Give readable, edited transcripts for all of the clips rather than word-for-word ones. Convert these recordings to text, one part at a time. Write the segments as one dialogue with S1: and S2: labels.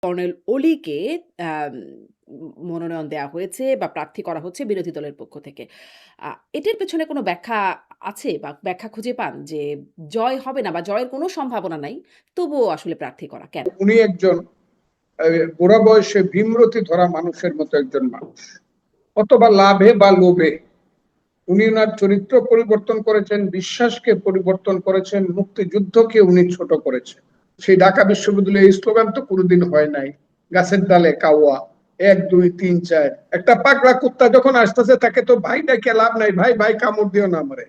S1: Colonel অলিকে আম মনোনয়ন দেয়া হয়েছে বা প্রার্থী করা হচ্ছে বিরোধী দলের পক্ষ থেকে। আ এটির পেছনে কোনো ব্যাখ্যা আছে বা ব্যাখ্যা খুঁজে পান যে জয় হবে না বা জয়ের কোনো সম্ভাবনা নাই, তবুও আসলে প্রার্থী করা কেন?
S2: উনি একজন বুড়া বয়সে ভীমরতি ধরা মানুষের মতো একজন মানুষ, অথবা লাভে বা লোভে উনি ওনার চরিত্র পরিবর্তন করেছেন, বিশ্বাসকে পরিবর্তন করেছেন, মুক্তিযুদ্ধকে উনি ছোট করেছেন। সেই ঢাকা বিশ্ববিদ্যালয়ের স্লোগান তো কোনোদিন হয় নাই, গাছের ডালে কাওয়া, ১ ২ ৩ ৪। একটা পাগলা কুত্তা যখন আসতেছে তাকে তো ভাই ডাকে লাভ নাই, ভাই ভাই কামড় দিও না আমারে,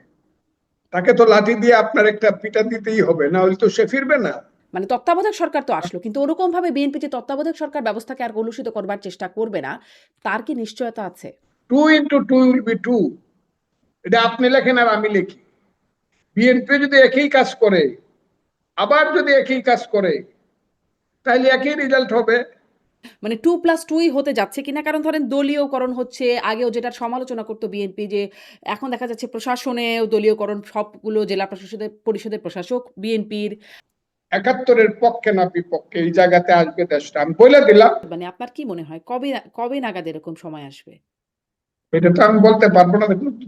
S2: তাকে তো লাঠি দিয়ে আপনার একটা পিটা দিতেই হবে, না হলে তো সে ফিরবে না।
S1: মানে তত্ত্বাবধায়ক সরকার তো আসলো। কিন্তু ওরকমভাবে বিএনপি যে তত্ত্বাবধায়ক সরকার ব্যবস্থাকে আর কলুষিত করবার চেষ্টা করবে না, তার কি নিশ্চয়তা আছে?
S2: 2 into 2 will be 2, এটা আপনি লেখেন আর আমি লিখি। বিএনপি যদি একই কাজ করে, আবার যদি একই কাজ করে, তাহলে একই রেজাল্ট হবে।
S1: মানে 2+2 ই হতে যাচ্ছে কিনা? কারণ ধরেন দলীয়করণ হচ্ছে, আগেও যেটার সমালোচনা করত বিএনপি যে এখন দেখা যাচ্ছে প্রশাসনেও দলীয়করণ, সবগুলো জেলা পরিষদের প্রশাসক বিএনপির।
S2: ৭১-এর পক্ষে না বিপক্ষে এই জায়গাতে আসবে দেশটা, আমি বলে দিলাম।
S1: মানে আপনার কি মনে হয় কবে নাগাদ এরকম সময় আসবে?
S2: এটা তো আমি বলতে পারবো না,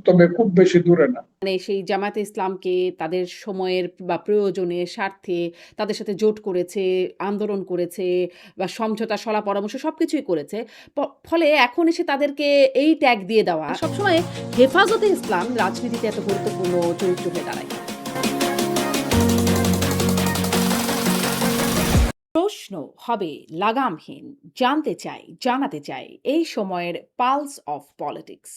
S2: তবে খুব বেশি দূরে না।
S1: মানে সেই জামায়াতে ইসলামকে তাদের সময়ের বা প্রয়োজনে, স্বার্থে তাদের সাথে জোট করেছে, আন্দোলন করেছে বা সমঝোতা, সলা পরামর্শ সবকিছুই করেছে। ফলে এখন এসে তাদেরকে এই ট্যাগ দিয়ে দেওয়া সবসময় হেফাজতে ইসলাম রাজনীতিতে এত গুরুত্বপূর্ণ চরিত্র হয়ে দাঁড়ায়। প্রশ্ন হবে লাগামহীন, জানতে চাই, জানাতে চাই এই সময়ের পালস অফ পলিটিক্স।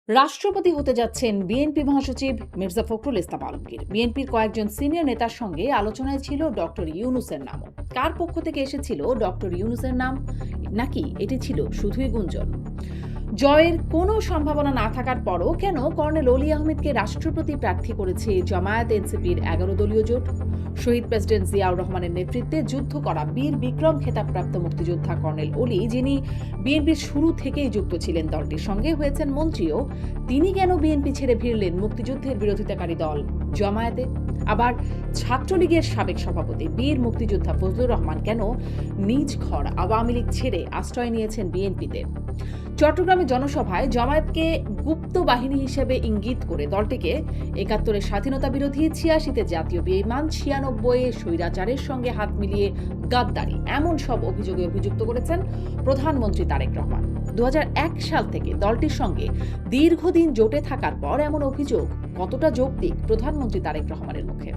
S1: রাষ্ট্রপতি হতে যাচ্ছেন বিএনপি মহাসচিব মির্জা ফখরুল ইসলাম আলমগীর। বিএনপির কয়েকজন সিনিয়র নেতার সঙ্গে আলোচনায় ছিল ডক্টর ইউনূসের নামও। কার পক্ষ থেকে এসেছিল ডক্টর ইউনূসের নাম, নাকি এটি ছিল শুধুই গুঞ্জন? জয়ের কোনো সম্ভাবনা না থাকার পরও কেন কর্নেল অলি আহমেদকে রাষ্ট্রপতি প্রার্থী করেছে জামায়াত এনসিপির ১১ দলীয় জোট? শহীদ প্রেসিডেন্ট জিয়াউর রহমানের নেতৃত্বে যুদ্ধ করা বীর বিক্রম খেতাবপ্রাপ্ত মুক্তিযোদ্ধা কর্নেল অলি, যিনি বিএনপির শুরু থেকেই যুক্ত ছিলেন দলটির সঙ্গে, হয়েছেন মন্ত্রীও, তিনি কেন বিএনপি ছেড়ে ভিড়লেন মুক্তিযুদ্ধের বিরোধিতাকারী দল জামায়াতে? আবার ছাত্রলীগের সাবেক সভাপতি বীর মুক্তিযোদ্ধা ফজলুর রহমান কেন নিজ ঘর আওয়ামী লীগ ছেড়ে আশ্রয় নিয়েছেন বিএনপিতে? চট্টগ্রামে জনসভায় জামায়াতকে গুপ্ত বাহিনী হিসেবে ইঙ্গিত করে দলটিকে ৭১-এর স্বাধীনতা বিরোধী, ৮৬-তে জাতীয় বেঈমান, ৯৬-এ স্বৈরাচারের সঙ্গে হাত মিলিয়ে গাদ্দারি, এমন সব অভিযোগে অভিযুক্ত করেছেন প্রধানমন্ত্রী তারেক রহমান। ২০০১ সাল থেকে দলটির সঙ্গে দীর্ঘদিন জোটে থাকার পর এমন অভিযোগ কতটা যৌক্তিক প্রধানমন্ত্রী তারেক রহমানের মুখে?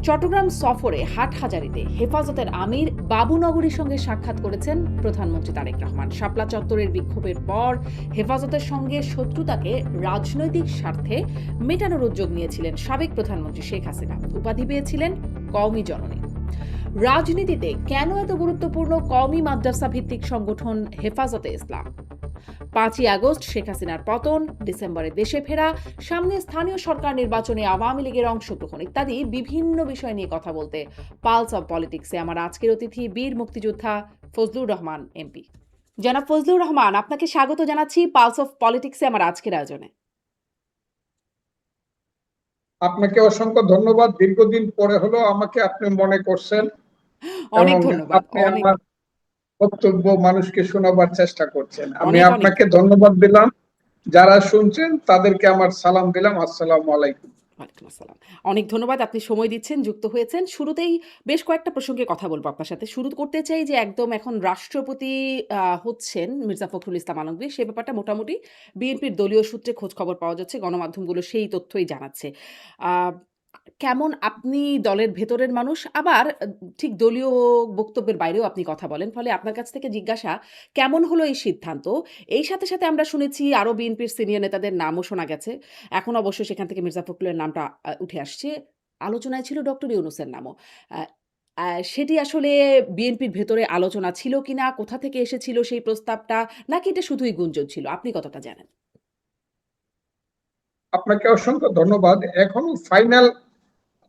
S1: চট্টগ্রাম সফরে হাটহাজারীতে হেফাজতের আমির বাবুনগরীর সঙ্গে সাক্ষাৎ করেছেন প্রধানমন্ত্রী তারেক রহমান। শাপলা চত্বরের বিক্ষোভের পর হেফাজতের সঙ্গে শত্রুতাকে রাজনৈতিক স্বার্থে মেটানোর উদ্যোগ নিয়েছিলেন সাবেক প্রধানমন্ত্রী শেখ হাসিনা। উপাধি পেয়েছিলেন কওমি জননী। রাজনীতিতে কেন এত গুরুত্বপূর্ণ কওমি মাদ্রাসা ভিত্তিক সংগঠন হেফাজতে ইসলাম? ৫ই আগস্ট শেখ হাসিনার পতন, ডিসেম্বরে দেশে ফেরা, সামনে স্থানীয় সরকার নির্বাচনে আওয়ামী লীগের অংশগ্রহণ ইত্যাদি বিভিন্ন বিষয় নিয়ে কথা বলতে পালস অব পলিটিক্সে আমার আজকের অতিথি বীর মুক্তিযোদ্ধা ফজলুর রহমান এমপি। জনাব ফজলুর রহমান, আপনাকে স্বাগত জানাচ্ছি পালস অফ পলিটিক্সে আমার আজকের আয়োজনে।
S2: আপনাকে অসংখ্য ধন্যবাদ, দীর্ঘদিন পরে হলো আমাকে আপনি মনে করছেন
S1: অনেক
S2: এবং
S1: ধন্যবাদ।
S2: আপনি আমার বক্তব্য মানুষকে শোনাবার চেষ্টা করছেন। আমি
S1: অনেক অনেক
S2: আপনাকে ধন্যবাদ দিলাম, যারা শুনছেন তাদেরকে আমার সালাম দিলাম, আসসালামু আলাইকুম।
S1: ওয়ালাইকুম আসসালাম। অনেক ধন্যবাদ, আপনি সময় দিচ্ছেন, যুক্ত হয়েছেন। শুরুতেই বেশ কয়েকটা প্রসঙ্গে কথা বলব আপনার সাথে। শুরু করতে চাই যে একদম এখন রাষ্ট্রপতি হচ্ছেন মির্জা ফখরুল ইসলাম আলমগীর। সে ব্যাপারটা মোটামুটি বিএনপির দলীয় সূত্রে খোঁজখবর পাওয়া যাচ্ছে। গণমাধ্যমগুলো সেই তথ্যই জানাচ্ছে। আ কেমন আপনি দলের ভেতরের মানুষ, আবার ঠিক দলীয় বক্তব্যের বাইরেও আপনি কথা বলেন। ফলে আপনার কাছ থেকে জিজ্ঞাসা, কেমন হলো এই সিদ্ধান্ত? এই সাথে আমরা শুনেছি আরো বিএনপির সিনিয়র নেতাদের নামও শোনা গেছে। এখন অবশ্য সেখান থেকে মির্জা ফখরুলের নামটা উঠে আসছে। আলোচনায় ছিল ডক্টর ইউনূসের নামও। আ আ সেটি আসলে বিএনপির ভেতরে আলোচনা ছিল কিনা? কোথা থেকে এসেছিল সেই প্রস্তাবটা? নাকি এটা শুধুই গুঞ্জন ছিল? আপনি কতটা জানেন?
S2: আপনাকে অসংখ্য ধন্যবাদ। এখনো ফাইনাল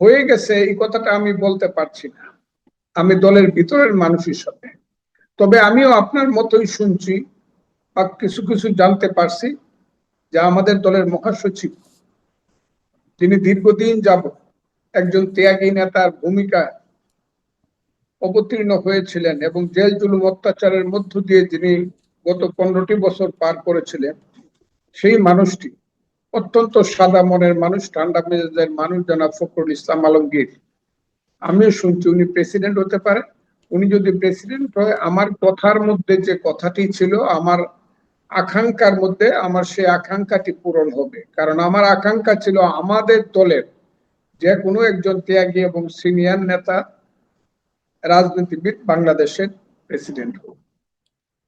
S2: হয়ে গেছে এই কথাটা আমি বলতে পারছি না, আমি দলের ভিতরের মানুষ হিসাবে। তবে আমিও আপনার মতোই শুনছি বা কিছু কিছু জানতে পারছি যে আমাদের দলের মহাসচিব, তিনি দীর্ঘদিন যাবত একজন ত্যাগী নেতার ভূমিকা অবতীর্ণ হয়েছিলেন এবং জেল জুলুম অত্যাচারের মধ্য দিয়ে যিনি গত 15টি বছর পার করেছিলেন, সেই মানুষটি অত্যন্ত সাদা মনের মানুষ, ঠান্ডা মেজাজের মানুষ, জনাব ফখরুল ইসলাম আলমগীর। আমিও শুনছি উনি প্রেসিডেন্ট হতে পারে। উনি যদি প্রেসিডেন্ট হয়, আমার কথার মধ্যে যে কথাটি ছিল, আমার আকাঙ্ক্ষার মধ্যে, আমার সেই আকাঙ্ক্ষাটি পূরণ হবে। কারণ আমার আকাঙ্ক্ষা ছিল আমাদের দলের যে কোনো একজন ত্যাগী এবং সিনিয়র নেতা রাজনীতিবিদ বাংলাদেশের প্রেসিডেন্ট হোক,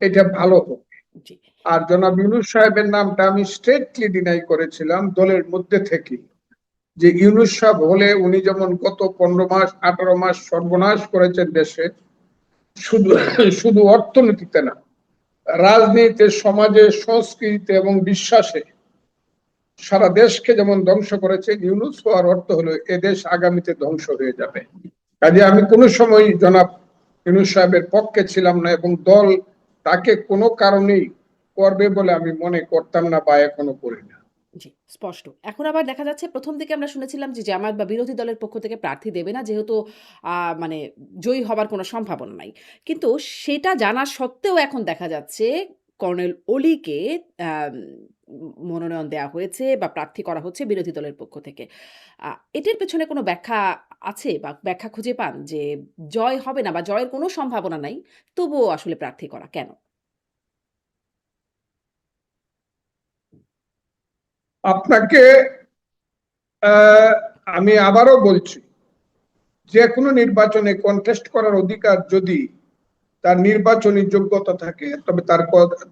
S2: এটা ভালো হোক।
S1: জি।
S2: আর জনাব ইউনূস সাহেবের নামটা আমি স্ট্রেটলি ডিনাই করেছিলাম দলের মধ্যে থেকে, যে ইউনূস সাহেব হলে উনি যেমন গত 15 মাস 18 মাস সর্বনাশ করেছেন দেশে, শুধু শুধু অর্থনীতিতে না, রাজনীতিতে, সমাজে, সংস্কৃতিতে এবং বিশ্বাসে সারা দেশকে যেমন ধ্বংস করেছে, ইউনূস হওয়ার অর্থ হলো এদেশ আগামীতে ধ্বংস হয়ে যাবে। কাজে আমি কোনো সময় জনাব ইউনূস সাহেবের পক্ষে ছিলাম না এবং দল তাকে কোনো কারণেই করবে বলে আমি মনে করতাম না বা এখনো করি না।
S1: জি, স্পষ্ট। এখন আবার দেখা যাচ্ছে, প্রথম দিকে আমরা শুনেছিলাম যে জামায়াত বা বিরোধী দলের পক্ষ থেকে প্রার্থী দেবে না, যেহেতু মানে জয়ী হবার কোনো সম্ভাবনা নাই। কিন্তু সেটা জানা সত্ত্বেও এখন দেখা যাচ্ছে কর্নেল অলিকে আম মনোনয়ন দেয়া হয়েছে বা প্রার্থী করা হচ্ছে বিরোধী দলের পক্ষ থেকে। আ এটির পেছনে কোনো ব্যাখ্যা আছে বা ব্যাখ্যা খুঁজে পান যে জয় হবে না বা জয়ের কোনো সম্ভাবনা নাই, তবুও আসলে প্রার্থী করা কেন?
S2: আপনাকে আমি আবারও বলছি, যে কোনো নির্বাচনে কন্টেস্ট করার অধিকার যদি তার নির্বাচনী যোগ্যতা থাকে, তবে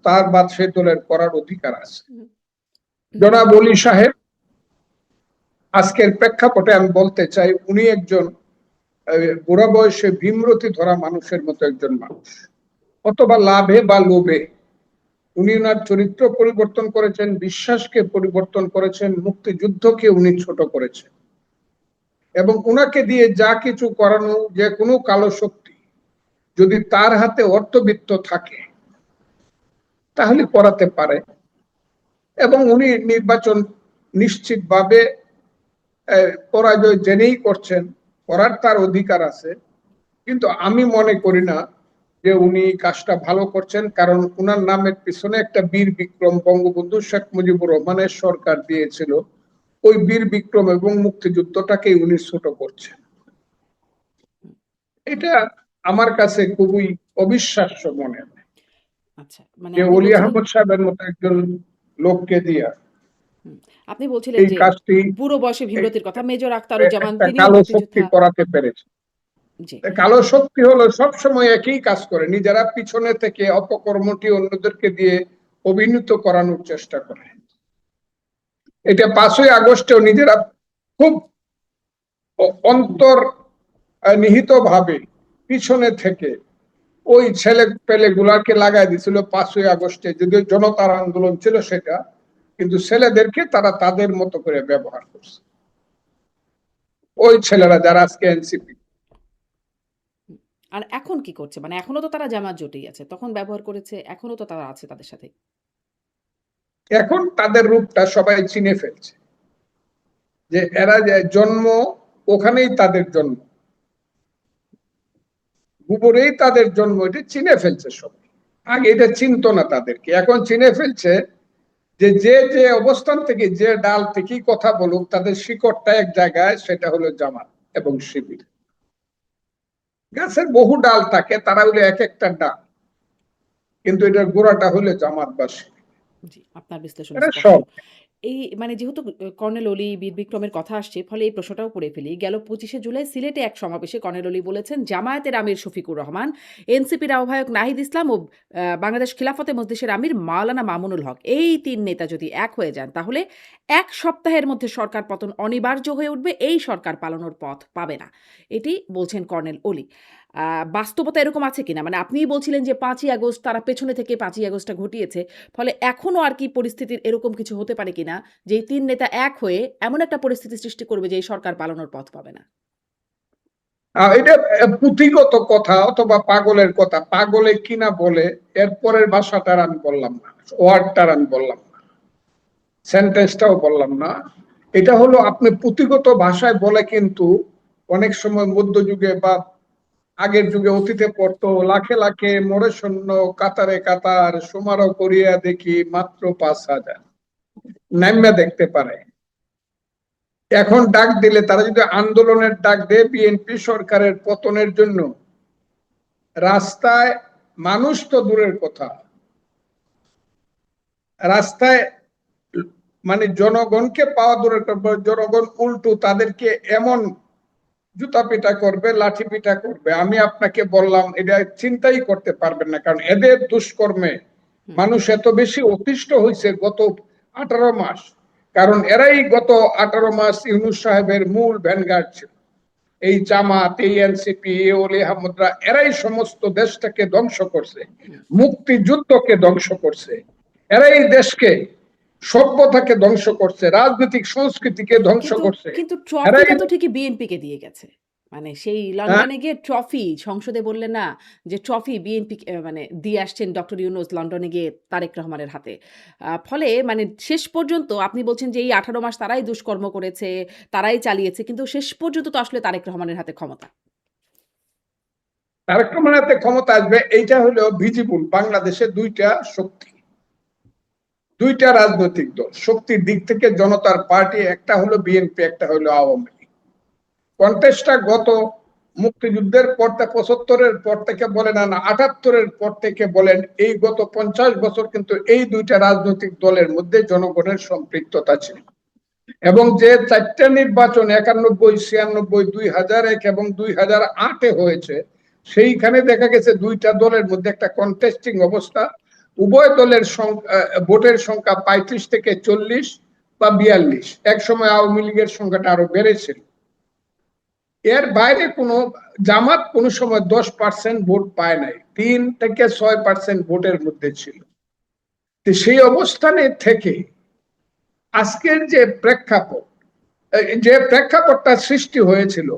S2: তার বাদ সে দলের করার অধিকার আছে।
S1: হুম,
S2: জনাব অলি সাহেব আজকের প্রেক্ষাপটে আমি বলতে চাই, উনি একজন বুড়া বয়সে ভীমরতি ধরা মানুষের মতো একজন মানুষ। অথবা লাভে বা লোভে উনি ওনার চরিত্র পরিবর্তন করেছেন, বিশ্বাসকে পরিবর্তন করেছেন, মুক্তিযুদ্ধকে উনি ছোট করেছেন এবং উনাকে দিয়ে যা কিছু করানো, যে কোনো কালো শক্তি যদি তার হাতে অর্থবিত্ত থাকে তাহলে করাতে পারে। এবং উনি নির্বাচন নিশ্চিতভাবে পরাজয় জেনেই করছেন, করার তার অধিকার আছে। কিন্তু আমি মনে করি না যে উনি কাজটা ভালো করছেন, কারণ উনার নামের পিছনে একটা বীর বিক্রম বঙ্গবন্ধু শেখ মুজিবুর রহমানের সরকার দিয়েছিল। ওই বীর বিক্রম এবং মুক্তিযুদ্ধটাকে উনি ছোট করছেন।
S1: হুম।
S2: এটা আমার কাছে খুবই অবিশ্বাস্য মনে হয়
S1: আচ্ছা, মানে
S2: যে
S1: আপনি
S2: অলি
S1: বলছিলেন,
S2: আহমদ সাহেবের মতো একজন লোককে দিয়া
S1: হুম, আপনি বলছিলেন
S2: এই
S1: যে
S2: কাজটি
S1: বুড়ো বয়সে ভীমরতির কথা। মেজর আখতারুজ্জামান
S2: একটা
S1: তিনিও
S2: কালো শক্তি
S1: মুক্তিযোদ্ধা।
S2: করাতে পেরেছে।
S1: জি,
S2: কালো শক্তি হলো সবসময় একই কাজ করে, নিজেরা পিছনে থেকে অপকর্মটি অন্যদেরকে দিয়ে অভিনীত করানোর চেষ্টা করে। এটা 5ই আগস্টেও নিজেরা খুব অন্তর নিহিত ভাবে পিছনে থেকে ওই ছেলে পেলে গুলাকে লাগাই দিছিল 5ই আগস্টে, যদিও জনতার আন্দোলন ছিল সেটা, কিন্তু ছেলেদেরকে তারা তাদের মতো করে ব্যবহার করছে। ওই ছেলেরা যারা আজকে এনসিপি।
S1: হুম। আর এখন কি করছে? মানে এখনো তো তারা জামায়াত জোটেই আছে। তখন ব্যবহার করেছে, এখনো তো তারা আছে তাদের সাথেই।
S2: এখন তাদের রূপটা সবাই চিনে ফেলছে, যে এরা যে জন্ম, ওখানেই তাদের জন্ম, গোবরেই তাদের জন্ম, এটা চিনে ফেলছে সবাই। আগে এটা চিনতো না তাদেরকে, এখন চিনে ফেলছে যে যে যে অবস্থান থেকে, যে ডাল থেকেই কথা বলুক, তাদের শিকড়টা এক জায়গায়, সেটা হলো জামাত এবং শিবির। গাছের বহু ডাল থাকে, তারা হলো এক একটা ডাল, কিন্তু এটার গোড়াটা হলো জামাত বা শিবির।
S1: জি, আপনার বিশ্লেষণ
S2: এটা
S1: স্পষ্ট।
S2: সব।
S1: এই মানে যেহেতু কর্নেল অলি, বীর বিক্রমের কথা আসছে, ফলে এই প্রশ্নটাও করে ফেলি। গেল ২৫শে জুলাই সিলেটে এক সমাবেশে কর্নেল অলি বলেছেন, জামায়াতের আমির শফিকুর রহমান, এনসিপির আহ্বায়ক নাহিদ ইসলাম ও বাংলাদেশ খিলাফতে মজলিসের আমির মাওলানা মামুনুল হক, এই ৩ নেতা যদি এক হয়ে যান, তাহলে ১ সপ্তাহের মধ্যে সরকার পতন অনিবার্য হয়ে উঠবে। এই সরকার পালানোর পথ পাবে না। এটি বলছেন কর্নেল অলি। বাস্তবতা এরকম আছে কিনা? মানে আপনিই বলছিলেন যে ৫ই আগস্ট তারা পেছনে থেকে ৫ই আগস্টটা ঘটিয়েছে। ফলে এখনো আর কি পরিস্থিতির এরকম কিছু হতে পারে কিনা যে এই ৩ নেতা এক হয়ে এমন একটা পরিস্থিতি সৃষ্টি করবে যে এই সরকার পালানোর পথ পাবে না?
S2: এটা পুঁথিগত কথা অথবা পাগলের কথা। পাগলে কিনা বলে এর পরের ভাষাটার আমি বললাম না, ওয়ার্ডটার আমি বললাম না, সেন্টেন্সটাও বললাম না। এটা হলো আপনি পুঁথিগত ভাষায় বলে, কিন্তু অনেক সময় মধ্যযুগে বা আগের যুগে অতীতে পড়তো, লাখে লাখে মোড়ে শূন্য, কাতারে কাতার, সমারোহ করিয়া দেখি মাত্র 5,000 নাইমা দেখতে পারে। এখন ডাক দিলে তারা যদি আন্দোলনের ডাক দেয় বিএনপি সরকারের পতনের জন্য, রাস্তায় মানুষ তো দূরের কথা, রাস্তায় মানে জনগণকে পাওয়া দূরের কথা, জনগণ উল্টো তাদেরকে এমন জুতা পিটা করবে, লাঠি পিটা করবে, আমি আপনাকে বললাম এটা চিন্তাই করতে পারবেন না। কারণ এদের দুষ্কর্মে মানুষ এত বেশি অতিষ্ঠ হয়েছে গত 18 মাস। কারণ এরাই গত 18 মাস ইউনূস সাহেবের মূল ভ্যানগার্ড ছিল। এই জামাত, এই এনসিপি, এই ওলি আহমদরা, এরাই সমস্ত দেশটাকে ধ্বংস করছে, মুক্তিযুদ্ধকে ধ্বংস করছে, এরাই দেশকে, সভ্যতাকে ধ্বংস করছে, রাজনৈতিক সংস্কৃতিকে ধ্বংস
S1: কিন্তু
S2: করছে।
S1: কিন্তু
S2: এরাই
S1: ট্রফিটা তো ঠিকই বিএনপি কে দিয়ে গেছে। মানে সেই
S2: হ্যাঁ,
S1: লন্ডনে গিয়ে ট্রফি সংসদে বললেন না যে ট্রফি বিএনপি মানে দিয়ে আসছেন ডক্টর ইউনূস লন্ডনে গিয়ে তারেক রহমানের হাতে। ফলে মানে শেষ পর্যন্ত আপনি বলছেন যে এই 18 মাস তারাই দুষ্কর্ম করেছে, তারাই চালিয়েছে। কিন্তু শেষ পর্যন্ত তো আসলে তারেক রহমানের হাতে ক্ষমতা।
S2: তারেক রহমানের হাতে ক্ষমতা আসবে, এইটা হলো ভিজিবল। বাংলাদেশে দুইটা শক্তি, দুইটা রাজনৈতিক দল শক্তির দিক থেকে জনতার পার্টি, একটা হলো বিএনপি, একটা হলো আওয়ামী লীগ। কন্টেস্টটা গত মুক্তিযুদ্ধের পর 75-এর পর থেকে বলেন আর 78-এর পর থেকে বলেন, এই গত 50 বছর কিন্তু এই দুইটা রাজনৈতিক দলের মধ্যে জনগণের সম্পৃক্ততা ছিল। এবং যে 4টা নির্বাচন 91, 96, 2001 এবং 2008-এ হয়েছে, সেইখানে দেখা গেছে দুইটা দলের মধ্যে একটা কন্টেস্টিং অবস্থা। উভয় দলের ভোটের সংখ্যা 35 থেকে 40 বা 42। এক সময় আওয়ামী লীগের সংখ্যাটা আরো বেড়েছিল। এর বাইরে কোনো জামাত কোনো সময় 10% ভোট পায় নাই, 3 থেকে 6% ভোটের মধ্যে ছিল। সেই অবস্থানে থেকে আজকের যে প্রেক্ষাপটটা সৃষ্টি হয়েছিল,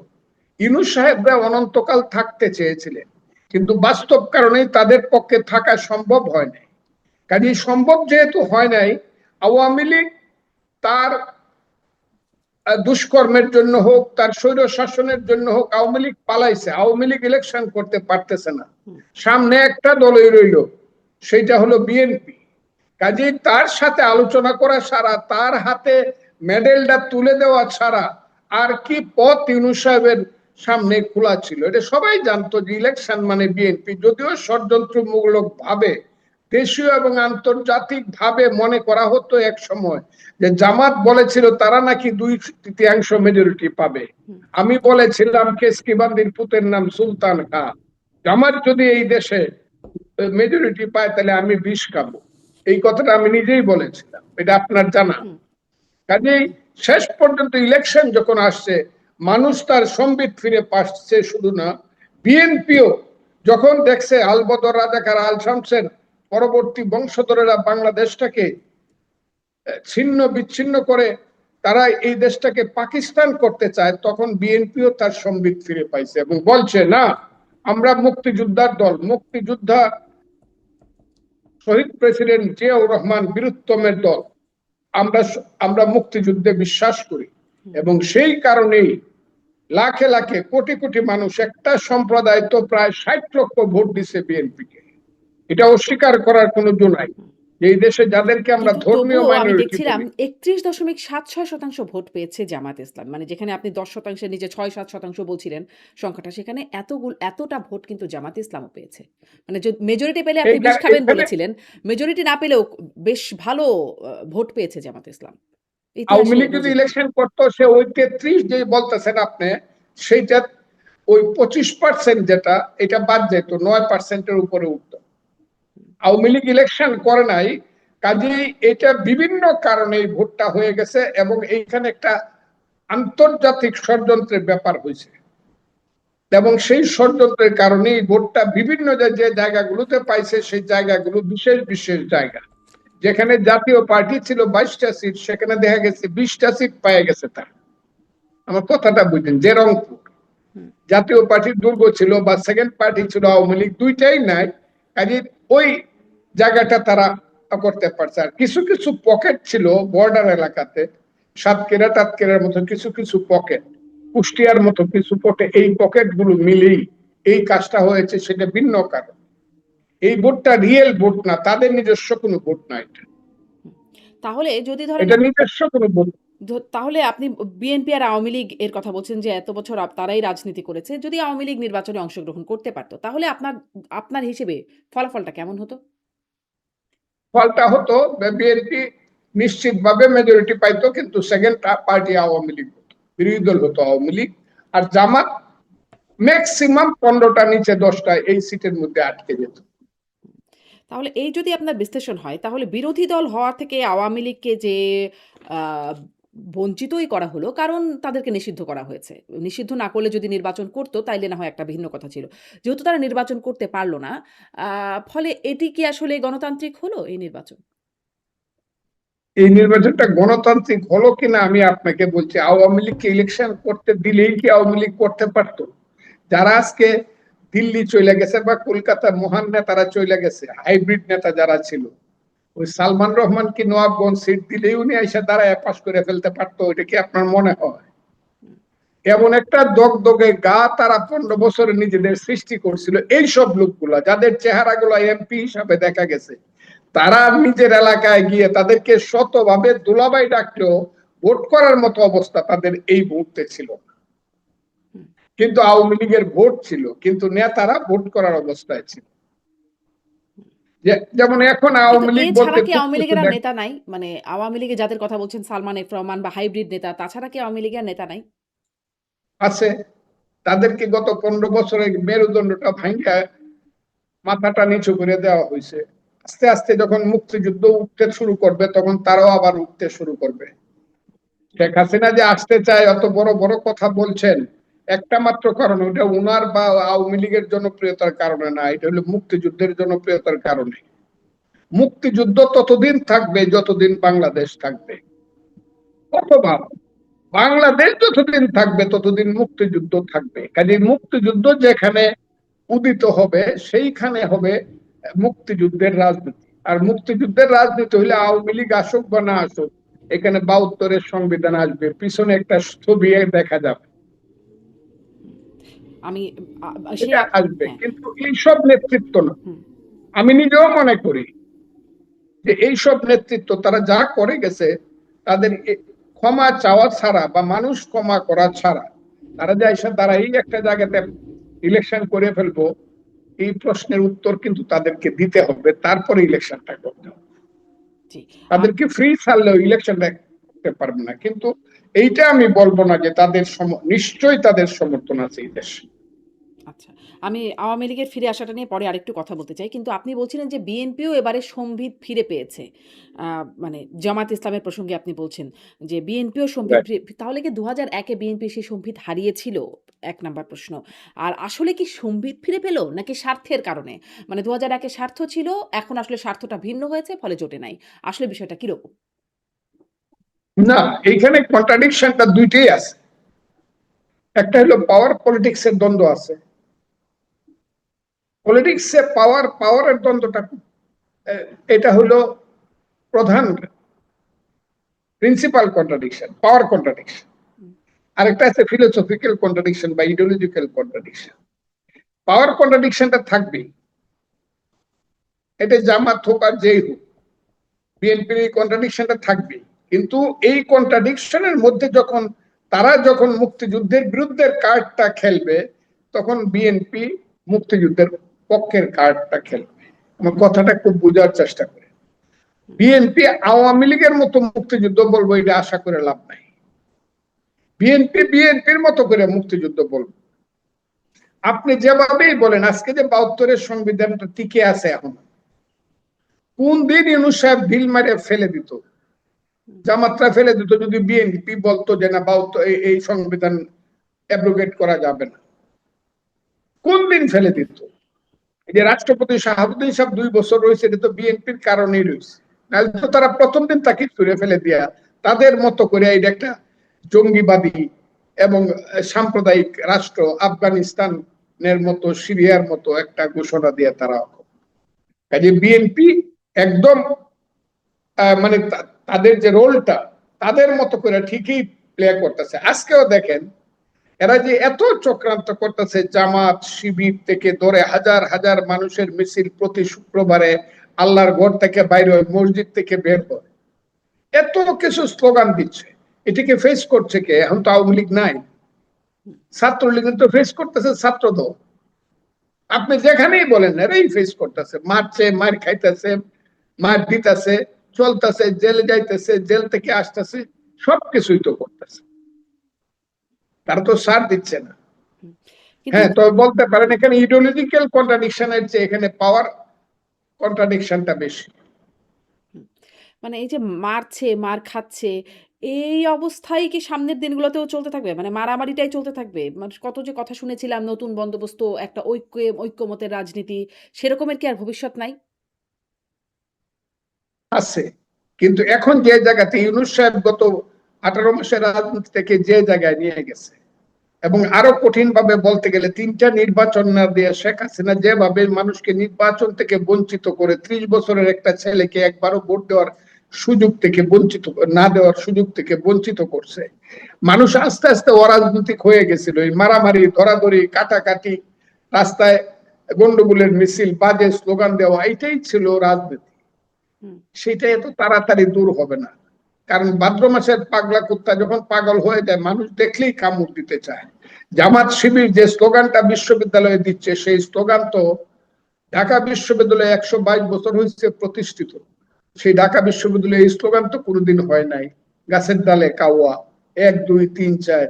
S2: ইউনূস সাহেবরা অনন্তকাল থাকতে চেয়েছিলেন, কিন্তু বাস্তব কারণে তাদের পক্ষে থাকা সম্ভব হয় নাই। কাজে সম্ভব যেহেতু হয় নাই, আওয়ামী লীগ তার দুষ্কর্মের জন্য হোক, তার স্বৈর শাসনের জন্য হোক, আওয়ামী লীগ পালাইছে। আওয়ামী লীগ ইলেকশন করতে পারতেছে না, সামনে একটা দলই রইল, সেটা হলো বিএনপি। কাজেই তার সাথে আলোচনা করা ছাড়া, তার হাতে মেডেলটা তুলে দেওয়া ছাড়া আর কি পথ ইউনূস সাহেবের সামনে খোলা ছিল? এটা সবাই জানতো যে ইলেকশন মানে বিএনপি। যদিও ষড়যন্ত্রমূলক ভাবে দেশীয় এবং আন্তর্জাতিক ভাবে মনে করা হতো এক সময় যে জামাত বলেছিল তারা নাকি 2/3 মেজরিটি পাবে। আমি বলেছিলাম কেসকিবান্দির পুতের নাম সুলতান খান, জামাত যদি এই দেশে মেজরিটি পায় তাহলে আমি বিষ খাবো। এই কথাটা আমি নিজেই বলেছিলাম, এটা আপনার জানা। কাজেই শেষ পর্যন্ত ইলেকশন যখন আসছে, মানুষ তার সম্বিত ফিরে পাচ্ছে। শুধু না, বিএনপিও যখন দেখছে আলবদর রাজাকার, আল শামসের পরবর্তী বংশধরেরা বাংলাদেশটাকে ছিন্ন বিচ্ছিন্ন করে তারা এই দেশটাকে পাকিস্তান করতে চায়, তখন বিএনপিও তার সম্বিত ফিরে পাইছে এবং বলছে না, আমরা মুক্তিযোদ্ধার দল, মুক্তিযোদ্ধা শহীদ প্রেসিডেন্ট জিয়াউর রহমান বীরুত্তমের দল, আমরা আমরা মুক্তিযুদ্ধে বিশ্বাস করি। এবং সেই কারণেই লাখে লাখে কোটি কোটি মানুষ, একটা সম্প্রদায় তো প্রায় 60 লক্ষ ভোট দিছে বিএনপিকে। এটা অস্বীকার করার কোনো জো নাই। এই দেশে যাদেরকে আমরা
S1: কিন্তু
S2: ধর্মীয়
S1: তবুও আমি
S2: মাইনরিটি
S1: দেখছিলাম
S2: বলি,
S1: ৩১.৭৬% ভোট পেয়েছে জামায়াত ইসলাম। মানে যেখানে আপনি ১০% এর নিচে ৬-৭% বলছিলেন সংখ্যাটা, সেখানে এতটা ভোট কিন্তু জামায়াত ইসলামও পেয়েছে। মানে মেজরিটি পেলে আপনি বিষ খাবেন
S2: এখানে
S1: বলেছিলেন। মেজরিটি না পেলেও বেশ ভালো ভোট পেয়েছে জামায়াত ইসলাম।
S2: আওয়ামী
S1: ইতিহাসে
S2: লীগ যদি
S1: নজির নেই।
S2: ইলেকশন করতো, সে ওই 33 যে বলতেছেন আপনি, সেইটা ওই 25% যেটা, এটা বাদ যেত, 9%-এর উপরে উঠতো। আওয়ামী লীগ ইলেকশন করে নাই, কাজেই এটা বিভিন্ন কারণে ভোটটা হয়ে গেছে এবং এইখানে একটা আন্তর্জাতিক ষড়যন্ত্রের ব্যাপার হয়েছে। এবং সেই ষড়যন্ত্রের কারণে ভোটটা বিভিন্ন যে জায়গাগুলোতে পাইছে, সেই জায়গাগুলো বিশেষ বিশেষ জায়গা। যেখানে জাতীয় পার্টি ছিল 22টা সিট, সেখানে দেখা গেছে 20টা সিট পেয়ে গেছে তার। আমার কথাটা বুঝলেন? যে রংপুর জাতীয় পার্টির দুর্গ ছিল বা সেকেন্ড পার্টি ছিল আওয়ামী লীগ, দুইটাই নাই। কাজে ওই জায়গাটা তারা করতে পারছে। আর কিছু কিছু পকেট ছিল বর্ডার এলাকাতে, সাতক্ষীরা টাতক্ষীরার মতো কিছু কিছু পকেট, কুষ্টিয়ার মতো কিছু পকেট, এই পকেট গুলো মিলেই এই কাজটা হয়েছে সেটা ভিন্ন কারণ। এই ভোটটা রিয়েল ভোট না, তাদের নিজস্ব কোনো ভোট না,
S1: তাহলে যদি ধরেন
S2: এটা নিজস্ব কোনো ভোট।
S1: তাহলে আপনি বিএনপি আর আওয়ামী লীগ এর কথা বলছেন যে এত বছর তারাই রাজনীতি করেছে। যদি আওয়ামী লীগ নির্বাচনে অংশগ্রহণ করতে পারত, তাহলে আপনার হিসেবে ফলাফলটা কেমন হতো?
S2: ফলটা হতো বিএনপি নিশ্চিতভাবে মেজরিটি পাইতো, কিন্তু সেকেন্ড পার্টি আওয়ামী লীগ হতো, বিরোধী দল হতো আওয়ামী লীগ। আর জামাত ম্যাক্সিমাম 15টা নিচে 10টা এই সিটের মধ্যে আটকে যেত।
S1: তাহলে এই যদি আপনার বিশ্লেষণ হয়, তাহলে বিরোধী দল হওয়া থেকে আওয়ামী লীগকে যে আ বঞ্চিতই করা হলো, কারণ তাদেরকে নিষিদ্ধ করা হয়েছে। নিষিদ্ধ না করলে যদি নির্বাচন করত, তাইলে না হয় একটা ভিন্ন কথা ছিল। যেহেতু তারা নির্বাচন করতে পারল না, আ ফলে এটি কি আসলে গণতান্ত্রিক হলো এই নির্বাচন?
S2: এই নির্বাচনটা গণতান্ত্রিক হলো কিনা আমি আপনাকে বলছি, আওয়ামী লীগকে ইলেকশন করতে দিলেই কি আওয়ামী লীগ করতে পারতো? যারা আজকে দিল্লি চলে গেছে বা কলকাতার মহান নেতারা চলে গেছে, হাইব্রিড নেতা যারা ছিল, ওই সালমান রহমান কি নবাবগঞ্জ সিট দিলেই উনি এসে দাঁড়ায় পাশ করে ফেলতে পারতো? এটা কি আপনার মনে হয়? এমন একটা দগদগে গা তারা 15 বছরে নিজেদের সৃষ্টি করছিল, এইসব লোকগুলা যাদের চেহারাগুলো এমপি হিসাবে দেখা গেছে, তারা নিজের এলাকায় গিয়ে তাদেরকে শতভাবে দুলাভাই ডাকলেও ভোট করার মতো অবস্থা তাদের এই মুহূর্তে ছিল না। কিন্তু আওয়ামী লীগের ভোট ছিল, কিন্তু নেতারা ভোট করার অবস্থায় ছিল। যেমন এখন
S1: কিন্তু
S2: আওয়ামী লীগ
S1: এছাড়া
S2: বলতে
S1: কি
S2: খুব
S1: আওয়ামী
S2: কিছু
S1: লীগের আর নেতা নাই? মানে আওয়ামী লীগে যাদের কথা বলছেন সালমান এফ রহমান বা হাইব্রিড নেতা, তাছাড়া কি আওয়ামী লীগের নেতা নাই?
S2: আছে। তাদেরকে গত 15 বছরে মেরুদণ্ডটা ভাঙ্গা মাথাটা নিচু করে দেওয়া হয়েছে। আস্তে আস্তে যখন মুক্তিযুদ্ধ উঠতে শুরু করবে, তখন তারাও আবার উঠতে শুরু করবে। শেখ হাসিনা যে আসতে চায়, অত বড় বড় কথা বলছেন, একটা মাত্র কারণ, ওটা উনার বা আওয়ামী লীগের জনপ্রিয়তার কারণে না, এটা হলো মুক্তিযুদ্ধের জনপ্রিয়তার কারণে। মুক্তিযুদ্ধ ততদিন থাকবে যতদিন বাংলাদেশ থাকবে, অথবা বাংলাদেশ যতদিন থাকবে ততদিন মুক্তিযুদ্ধ থাকবে। কাজে মুক্তিযুদ্ধ যেখানে উদিত হবে, সেইখানে হবে মুক্তিযুদ্ধের রাজনীতি। আর মুক্তিযুদ্ধের রাজনীতি হলে আওয়ামী লীগ আসুক বা না আসুক, এখানে 72-এর সংবিধান আসবে, পিছনে একটা ছবি দেখা যাবে,
S1: আমি আ আ সে
S2: এটা
S1: আ
S2: আসবে,
S1: হ্যাঁ,
S2: কিন্তু এইসব নেতৃত্ব না।
S1: হুম।
S2: আমি নিজেও মনে করি যে এইসব নেতৃত্ব তারা যা করে গেছে, তাদের ক্ষমা চাওয়া ছাড়া বা মানুষ ক্ষমা করা ছাড়া, তারা যে এসে তারা এই একটা জায়গাতে ইলেকশন করে ফেলবো, এই প্রশ্নের উত্তর কিন্তু তাদেরকে দিতে হবে, তারপরে ইলেকশনটা করতে হবে।
S1: জি।
S2: তাদেরকে ফ্রি ছাড়লেও ইলেকশনটা করতে পারবে না। কিন্তু এইটা আমি বলবো না যে তাদের নিশ্চয়ই তাদের সমর্থন আছে এই দেশে।
S1: আচ্ছা। আমি আওয়ামী লীগের ফিরে আসাটা নিয়ে পরে আরেকটু কথা বলতে চাই। কিন্তু আপনি বলছিলেন যে বিএনপিও এবারে সম্বিত ফিরে পেয়েছে। আ মানে জামায়াত ইসলামের প্রসঙ্গে আপনি বলছেন যে বিএনপিও সম্বিত তাহলে কি ২০০১ এ বিএনপি সেই সম্বিত হারিয়েছিল? ১ নাম্বার প্রশ্ন। আর আসলে কি সম্বিত ফিরে পেল নাকি স্বার্থের কারণে? মানে ২০০১ এ স্বার্থ ছিল, এখন আসলে স্বার্থটা ভিন্ন হয়েছে, ফলে জোটে নাই। আসলে বিষয়টা কিরকম?
S2: না, এইখানে কন্ট্রাডিকশনটা দুইটাই আছে। একটা হলো পাওয়ার পলিটিক্স এর দ্বন্দ্ব আছে। পলিটিক্সে পাওয়ারের দ্বন্দ্বটা এটা হলো প্রধান প্রিন্সিপাল কন্ট্রাডিকশন, পাওয়ার কন্ট্রাডিকশন।
S1: হুম,
S2: আরেকটা আছে ফিলোসফিক্যাল কন্ট্রাডিকশন বা ইডিওলজিক্যাল কন্ট্রাডিকশন। পাওয়ার কন্ট্রাডিকশনটা থাকবেই, এটা জামাত হোক আর যেই হোক, বিএনপির এই কন্ট্রাডিকশনটা থাকবেই। কিন্তু এই কন্ট্রাডিকশনের মধ্যে তারা যখন মুক্তিযুদ্ধের বিরুদ্ধে কার্ডটা খেলবে, তখন বিএনপি মুক্তিযুদ্ধের পক্ষের কার্ডটা খেলবে। আমার কথাটা খুব বোঝার চেষ্টা করে।
S1: হুম,
S2: বিএনপি আওয়ামী লীগের মতো মুক্তিযুদ্ধ বলবো, এটা আশা করে লাভ নাই। বিএনপি বিএনপির মতো করে মুক্তিযুদ্ধ বলবো। আপনি যেভাবেই বলেন, আজকে যে 72-এর সংবিধানটা টিকে আছে এখন, কোন দিন ইউনূস সাহেব ঢিল মারে ফেলে দিত,
S1: হুম,
S2: জামাতরা ফেলে দিত, যদি বিএনপি বলতো যে না, 72 এই সংবিধান অ্যাব্রোগেট করা যাবে না, কোন দিন ফেলে দিত? এই যে রাষ্ট্রপতি শাহাবুদ্দিন সাহেব 2 বছর রয়েছে, এটা তো বিএনপির কারণেই রয়েছে। নাহলে তো তারা প্রথম দিন তাকে ছুড়ে ফেলে দিয়া তাদের মতো করে এটা একটা জঙ্গিবাদী এবং সাম্প্রদায়িক রাষ্ট্র, আফগানিস্তানের মতো, সিরিয়ার মতো একটা ঘোষণা দিয়ে তারা, কাজে বিএনপি একদম মানে তাদের যে রোলটা তাদের মতো করে ঠিকই প্লে করতেছে। আজকেও দেখেন এরা যে এত চক্রান্ত করতেছে, জামাত শিবির থেকে ধরে হাজার হাজার মানুষের মিছিল প্রতি শুক্রবারে আল্লাহর ঘর থেকে বাইরে হয়, মসজিদ থেকে বের হয়, এত কিছু স্লোগান দিচ্ছে, এটিকে ফেস করছে কে? এখন তো আওয়ামী লীগ নাই, ছাত্রলীগ তো ফেস করতেছে ছাত্রদল। আপনি যেখানেই বলেন এরাই ফেস করতেছে, মারছে, মার খাইতেছে, মার দিতেছে, চলতেছে, জেলে যাইতেছে, জেল থেকে আসতেছে, সবকিছুই তো করতেছে, তারা তো সার দিচ্ছে না।
S1: কিন্তু
S2: হ্যাঁ, তো বলতে পারেন এখানে ইডিওলজিক্যাল কন্ট্রাডিকশনের চেয়ে এখানে পাওয়ার কন্ট্রাডিকশনটা বেশি।
S1: মানে এই যে মারছে, মার খাচ্ছে, এই অবস্থাই কি সামনের দিনগুলোতেও চলতে থাকবে? মানে মারামারিটাই চলতে থাকবে? মানুষ কত যে কথা শুনেছিলাম, নতুন বন্দোবস্ত, একটা ঐক্যমতের রাজনীতি, সেরকমের কি আর ভবিষ্যৎ নাই?
S2: আছে, কিন্তু এখন যে জায়গাতে ইউনূস সাহেব গত 18 মাসের রাজনীতি থেকে যে জায়গায় নিয়ে গেছে, এবং আরো কঠিন ভাবে বলতে গেলে 3টা নির্বাচন না দিয়ে শেখ হাসিনা যেভাবে মানুষকে নির্বাচন থেকে বঞ্চিত করে 30 বছরের একটা ছেলেকে একবারও ভোট দেওয়ার সুযোগ থেকে বঞ্চিত, না দেওয়ার সুযোগ থেকে বঞ্চিত করছে, মানুষ আস্তে আস্তে অরাজনৈতিক হয়ে গেছিল। এই মারামারি, ধরাধরি, কাটাকাটি, রাস্তায় গন্ডগোলের মিছিল, বাজে স্লোগান দেওয়া, এটাই ছিল রাজনীতি। সেটা এত তাড়াতাড়ি দূর হবে না, কারণ ভাদ্র মাসের পাগলা কুত্তা যখন পাগল হয়ে যায়, মানুষ দেখলেই কামড় দিতে চায়। জামাত শিবির যে স্লোগানটা বিশ্ববিদ্যালয়ে দিচ্ছে, সেই স্লোগান তো ঢাকা বিশ্ববিদ্যালয়ে 122 বছর হয়েছে প্রতিষ্ঠিত, সেই ঢাকা বিশ্ববিদ্যালয়ে এই স্লোগান তো কোনোদিন হয় নাই। গাছের ডালে কাওয়া, 1 2 3 4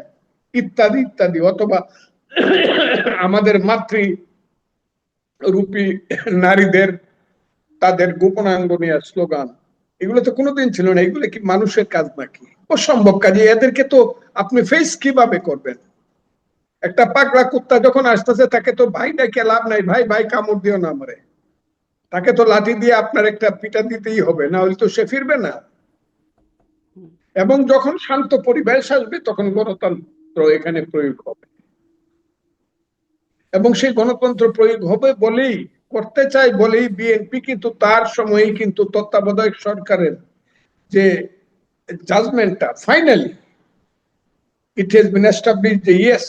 S2: ইত্যাদি ইত্যাদি, অথবা আমাদের মাতৃ রূপী নারীদের তাদের গোপনাঙ্গ নিয়ে স্লোগান, এগুলো তো কোনোদিন ছিল না। এগুলো কি মানুষের কাজ নাকি? অসম্ভব কাজে। এদেরকে তো আপনি ফেস কিভাবে করবেন? একটা পাগলা কুত্তা যখন আসতেছে, তাকে তো ভাই ডাকে লাভ নাই, ভাই ভাই কামড় দিও না আমারে, তাকে তো লাঠি দিয়ে আপনার একটা পিটা দিতেই হবে, না হলে তো সে ফিরবে না। এবং যখন শান্ত পরিবেশ আসবে, তখন গণতন্ত্র এখানে প্রয়োগ হবে, এবং সেই গণতন্ত্র প্রয়োগ হবে বলেই, করতে চাই বলেই বিএনপি কিন্তু তার সময়েই কিন্তু তত্ত্বাবধায়ক সরকারের যে জাজমেন্টটা finally it has been established যে ইয়েস,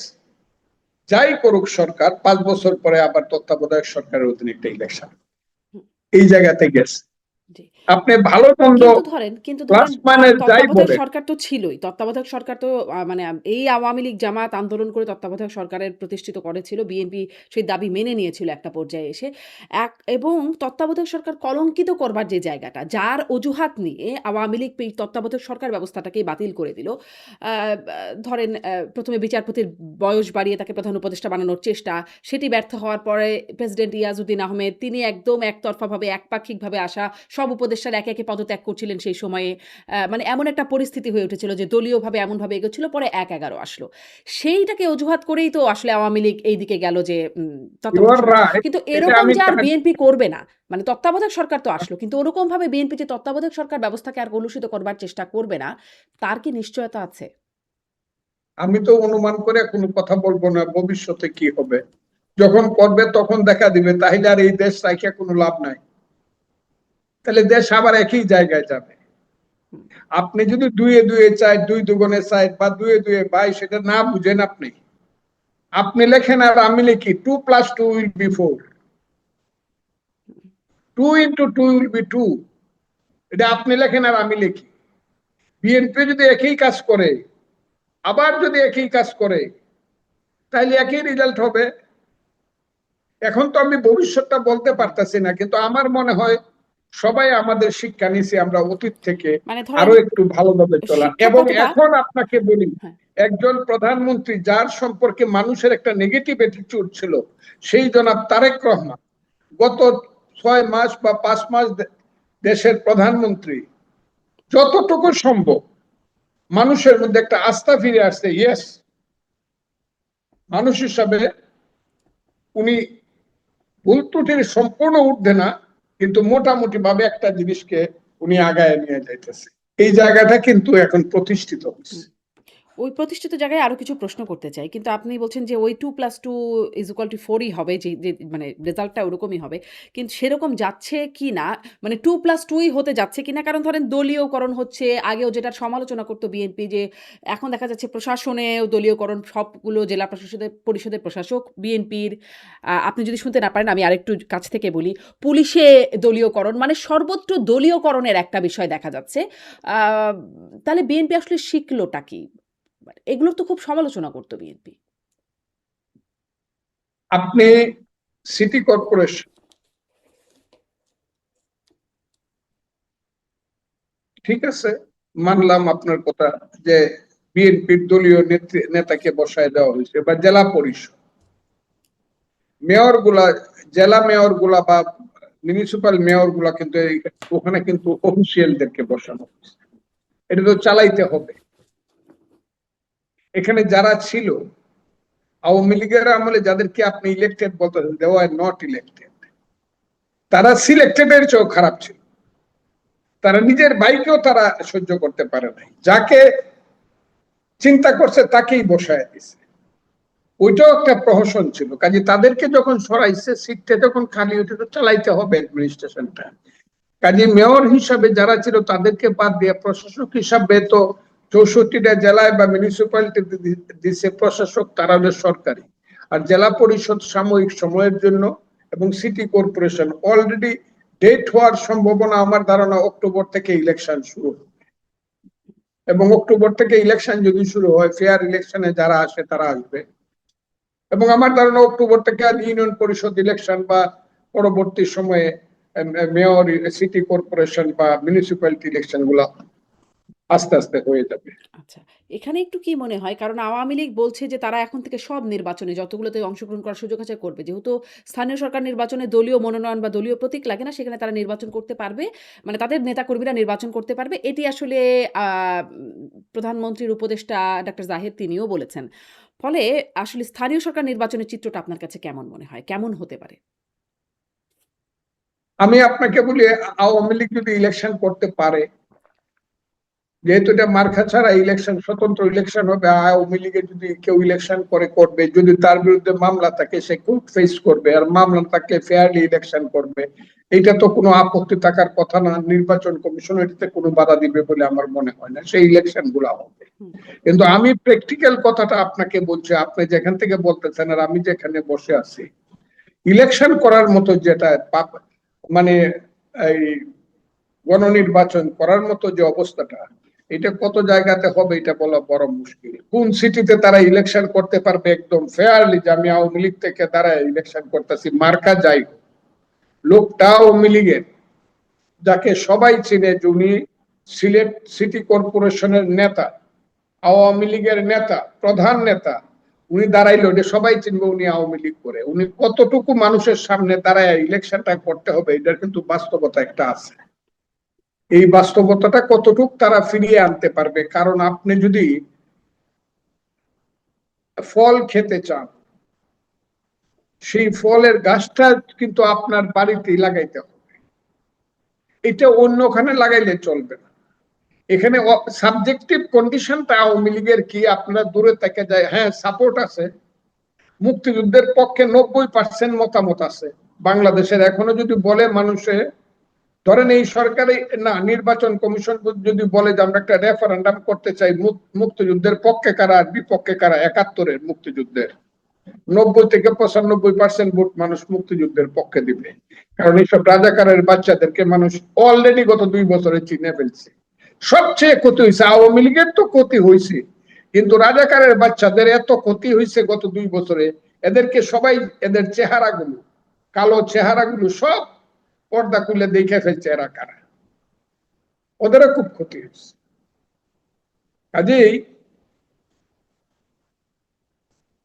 S2: যাই করুক সরকার, 5 বছর পরে আবার তত্ত্বাবধায়ক সরকারের অধীনে একটা ইলেকশন, এই জায়গাতে গেছে।
S1: জি।
S2: আপনি ভালো মন্দ
S1: কিন্তু ধরেন
S2: প্লাস মাইনাস যাই
S1: তত্ত্বাবধায়ক
S2: বলে,
S1: সরকার তো ছিলই। তত্ত্বাবধায়ক সরকার তো মানে এই আওয়ামী লীগ জামাত আন্দোলন করে তত্ত্বাবধায়ক সরকারের প্রতিষ্ঠিত করেছিল। বিএনপি সেই দাবি মেনে নিয়েছিল একটা পর্যায়ে এসে। এবং তত্ত্বাবধায়ক সরকার কলঙ্কিত করবার যে জায়গাটা, যার অজুহাত নিয়ে আওয়ামী লীগ এই তত্ত্বাবধায়ক সরকার ব্যবস্থাটাকেই বাতিল করে দিল। আ ধরেন ১ম এ বিচারপতির বয়স বাড়িয়ে তাকে প্রধান উপদেষ্টা বানানোর চেষ্টা, সেটি ব্যর্থ হওয়ার পরে প্রেসিডেন্ট ইয়াজউদ্দিন আহমেদ তিনি একদম একতরফাভাবে একপাক্ষিকভাবে আসা সব উপদেষ্টারা একে একে পদত্যাগ করছিলেন সেই সময়ে। মানে এমন একটা পরিস্থিতি হয়ে উঠেছিল যে দলীয়ভাবে এমনভাবে এগোচ্ছিল, পরে ১-১১ আসলো। সেইটাকে অজুহাত করেই তো আসলে আওয়ামী লীগ এইদিকে গেল যে
S2: ইউ
S1: তত্ত্বাবধায়ক
S2: আর
S1: সরকার।
S2: রাইট,
S1: কিন্তু
S2: এটা
S1: এরকম
S2: আমি
S1: যে আর বিএনপি করবে না, মানে তত্ত্বাবধায়ক সরকার তো আসলো, কিন্তু ওরকমভাবে বিএনপি যে তত্ত্বাবধায়ক সরকার ব্যবস্থাকে আর কলুষিত করবার চেষ্টা করবে না, তার কি নিশ্চয়তা আছে?
S2: আমি তো অনুমান করে কোনো কথা বলবো না ভবিষ্যতে কি হবে। যখন করবে তখন দেখা দিবে, তাহলে আর এই দেশ রাখিয়া কোনো লাভ নাই, তাহলে দেশ আবার একই জায়গায় যাবে।
S1: হুম,
S2: আপনি যদি 2-2 4, 2 দুগুণে 4 বা 2-2 22 সেটা না বুঝেন, আপনি আপনি লেখেন আর আমি লিখি 2 + 2 will be 4, 2 × 2 will be 2, এটা আপনি লেখেন আর আমি লিখি। বিএনপি যদি একই কাজ করে, আবার যদি একই কাজ করে, তাহলে একই রেজাল্ট হবে। এখন তো আমি ভবিষ্যৎটা বলতে পারতেছি না, কিন্তু আমার মনে হয় সবাই আমাদের শিক্ষা নিছি আমরা অতীত থেকে,
S1: মানে ধরেন
S2: আরো একটু ভালোভাবে চলা।
S1: শিক্ষা
S2: এবং
S1: কতটা?
S2: এখন আপনাকে বলি,
S1: হ্যাঁ,
S2: একজন প্রধানমন্ত্রী যার সম্পর্কে মানুষের একটা নেগেটিভ অ্যাটিটিউড ছিল, সেই জনাব তারেক রহমান, গত 6 মাস বা 5 মাস দেশের প্রধানমন্ত্রী, যতটুকু সম্ভব মানুষের মধ্যে একটা আস্থা ফিরে আসছে। ইয়েস, মানুষ হিসাবে উনি ভুল ত্রুটির সম্পূর্ণ ঊর্ধ্বে না, কিন্তু মোটামুটি ভাবে একটা জিনিসকে উনি আগায় নিয়ে যাইতেছে, এই জায়গাটা কিন্তু এখন প্রতিষ্ঠিত হচ্ছে।
S1: ওই প্রতিষ্ঠিত জায়গায় আরো কিছু প্রশ্ন করতে চাই। কিন্তু আপনি বলছেন যে ওই 2+2 = 4 ই হবে যে মানে রেজাল্টটা ওরকমই হবে। কিন্তু সেরকম যাচ্ছে কিনা মানে 2+2 ই হতে যাচ্ছে কিনা কারণ ধরেন দলীয়করণ হচ্ছে আগেও যেটার সমালোচনা করত বিএনপি যে এখন দেখা যাচ্ছে প্রশাসনেও দলীয়করণ সবগুলো জেলা পরিষদের প্রশাসক বিএনপির। আপনি যদি শুনতে না পারেন আমি আরেকটু কাছ থেকে বলি। পুলিশে দলীয়করণ মানে সর্বত্র দলীয়করণের একটা বিষয় দেখা যাচ্ছে। আ তাহলে বিএনপি আসলে শিখলোটা কি? এগুলোর তো খুব সমালোচনা করত বিএনপি।
S2: আপনি সিটি কর্পোরেশন, ঠিক আছে, মানলাম আপনার কথা যে বিএনপির দলীয় নেতাকে বসায় দেওয়া হয়েছে, বা জেলা পরিষদ মেয়র গুলা, জেলা মেয়র গুলা বা মিউনিসিপাল মেয়র গুলা কিন্তু ওখানে কিন্তু অফিসিয়ালদেরকে বসানো হয়েছে। এটা তো চালাইতে হবে। এখানে যারা ছিল আওয়ামী লীগের আমলে, যাদেরকে আপনি ইলেক্টেড বলতেছেন, দে আর নট ইলেক্টেড, তারা সিলেক্টেড এর চেয়েও খারাপ ছিল। তারা নিজের ভাইকেও তারা সহ্য করতে পারে নাই, যাকে চিন্তা করছে তাকেই বসায় দিছে। ওইটাও একটা প্রহসন ছিল। কাজে তাদেরকে যখন সরাইছে, সিটটা যখন খালি হইতে, তো চালাইতে হবে অ্যাডমিনিস্ট্রেশনটা। কাজে মেয়র হিসাবে যারা ছিল তাদেরকে বাদ দিয়ে প্রশাসক হিসাবে তো 64টা জেলায় বা মিউনিসিপ্যালিটি দিছে প্রশাসক, তারা সরকারি। আর জেলা পরিষদ সাময়িক সময়ের জন্য, এবং সিটি কর্পোরেশন অলরেডি ডেট হওয়ার সম্ভাবনা আমার ধারণা অক্টোবর থেকে ইলেকশন শুরু হবে। এবং অক্টোবর থেকে ইলেকশন যদি শুরু হয়, ফেয়ার ইলেকশনে যারা আসে তারা আসবে। এবং আমার ধারণা অক্টোবর থেকে ইউনিয়ন পরিষদ ইলেকশন বা পরবর্তী সময়ে মেয়র, সিটি কর্পোরেশন বা মিউনিসিপ্যালিটি ইলেকশন গুলা আস্তে আস্তে হয়ে যাবে।
S1: আচ্ছা, এখানে একটু কি মনে হয় কারণ আওয়ামী লীগ বলছে যে তারা এখন থেকে সব নির্বাচনে যতগুলোতে অংশগ্রহণ করার সুযোগ আছে করবে। যেহেতু স্থানীয় সরকার নির্বাচনে দলীয় মনোনয়ন বা দলীয় প্রতীক লাগে না সেখানে তারা নির্বাচন করতে পারবে। মানে তাদের নেতাকর্মীরা নির্বাচন করতে পারবে। এটি আসলে আ প্রধানমন্ত্রীর উপদেষ্টা ডাক্তার জাহিদ তিনিও বলেছেন। ফলে আসলে স্থানীয় সরকার নির্বাচনের চিত্রটা আপনার কাছে কেমন মনে হয়? কেমন হতে পারে?
S2: আমি আপনাকে বলি, আওয়ামী লীগ যদি ইলেকশন করতে পারে, যেহেতু এটা মার্কা ছাড়া ইলেকশন, স্বতন্ত্র ইলেকশন হবে, আওয়ামী লীগের যদি কেউ ইলেকশন করবে, যদি তার বিরুদ্ধে মামলা থাকে সে কোর্ট ফেস করবে, আর মামলা থাকলে ফেয়ারলি ইলেকশন করবে। এটা তো কোনো আপত্তি থাকার কথা না। নির্বাচন কমিশন এটাতে কোনো বাধা দিবে বলে আমার মনে হয় না। সেই ইলেকশন গুলা হবে।
S1: হুম,
S2: কিন্তু আমি প্র্যাকটিক্যাল কথাটা আপনাকে বলছি, আপনি যেখান থেকে বলতেছেন আর আমি যেখানে বসে আছি, ইলেকশন করার মতো যেটা মানে এই গণনির্বাচন করার মতো যে অবস্থাটা, এটা কত জায়গাতে হবে এটা বলা বড় মুশকিল। কোন সিটিতে তারা ইলেকশন করতে পারবে একদম ফেয়ারলি, যে আমি আওয়ামী লীগ থেকে দাঁড়ায় ইলেকশন করতেছি, মার্কা যাই লোকটা আওয়ামী লীগের, যাকে সবাই চিনে, উনি সিলেট সিটি কর্পোরেশনের নেতা, আওয়ামী লীগের নেতা, প্রধান নেতা, উনি দাঁড়াইলো, এটা সবাই চিনবে উনি আওয়ামী লীগ করে। উনি কতটুকু মানুষের সামনে দাঁড়ায় ইলেকশনটা করতে হবে, এটার কিন্তু বাস্তবতা একটা আছে। এই বাস্তবতাটা কতটুকু তারা ফিরিয়ে আনতে পারবে। কারণ আপনি যদি ফল খেতে চান, সেই ফলের গাছটা কিন্তু আপনার বাড়িতেই লাগাইতে হবে। এটা অন্যখানে লাগাইলে চলবে না। এখানে সাবজেক্টিভ কন্ডিশনটা আওয়ামী লীগের কি, আপনারা দূরে থেকে যায়, হ্যাঁ সাপোর্ট আছে, মুক্তিযুদ্ধের পক্ষে 90% মতামত আছে বাংলাদেশের। এখনো যদি বলে মানুষে, ধরেন এই সরকারি না, নির্বাচন কমিশন যদি বলে যে আমরা একটা রেফারেন্ডাম করতে চাই, মুক্তিযুদ্ধের পক্ষে কারা আর বিপক্ষে কারা, 71-এর মুক্তিযুদ্ধের 90 থেকে 95% ভোট মানুষ মুক্তিযুদ্ধের পক্ষে দিবে। কারণ এইসব রাজাকারের বাচ্চাদেরকে মানুষ অলরেডি গত 2 বছরে চিনে ফেলছে। সবচেয়ে ক্ষতি হয়েছে আওয়ামী লীগের, তো ক্ষতি হয়েছে, কিন্তু রাজাকারের বাচ্চাদের এত ক্ষতি হয়েছে গত 2 বছরে। এদেরকে সবাই, এদের চেহারাগুলো, কালো চেহারাগুলো সব পর্দা খুলে দেখে ফেলছে এরা কারা। ওদেরও খুব ক্ষতি হয়েছে। কাজেই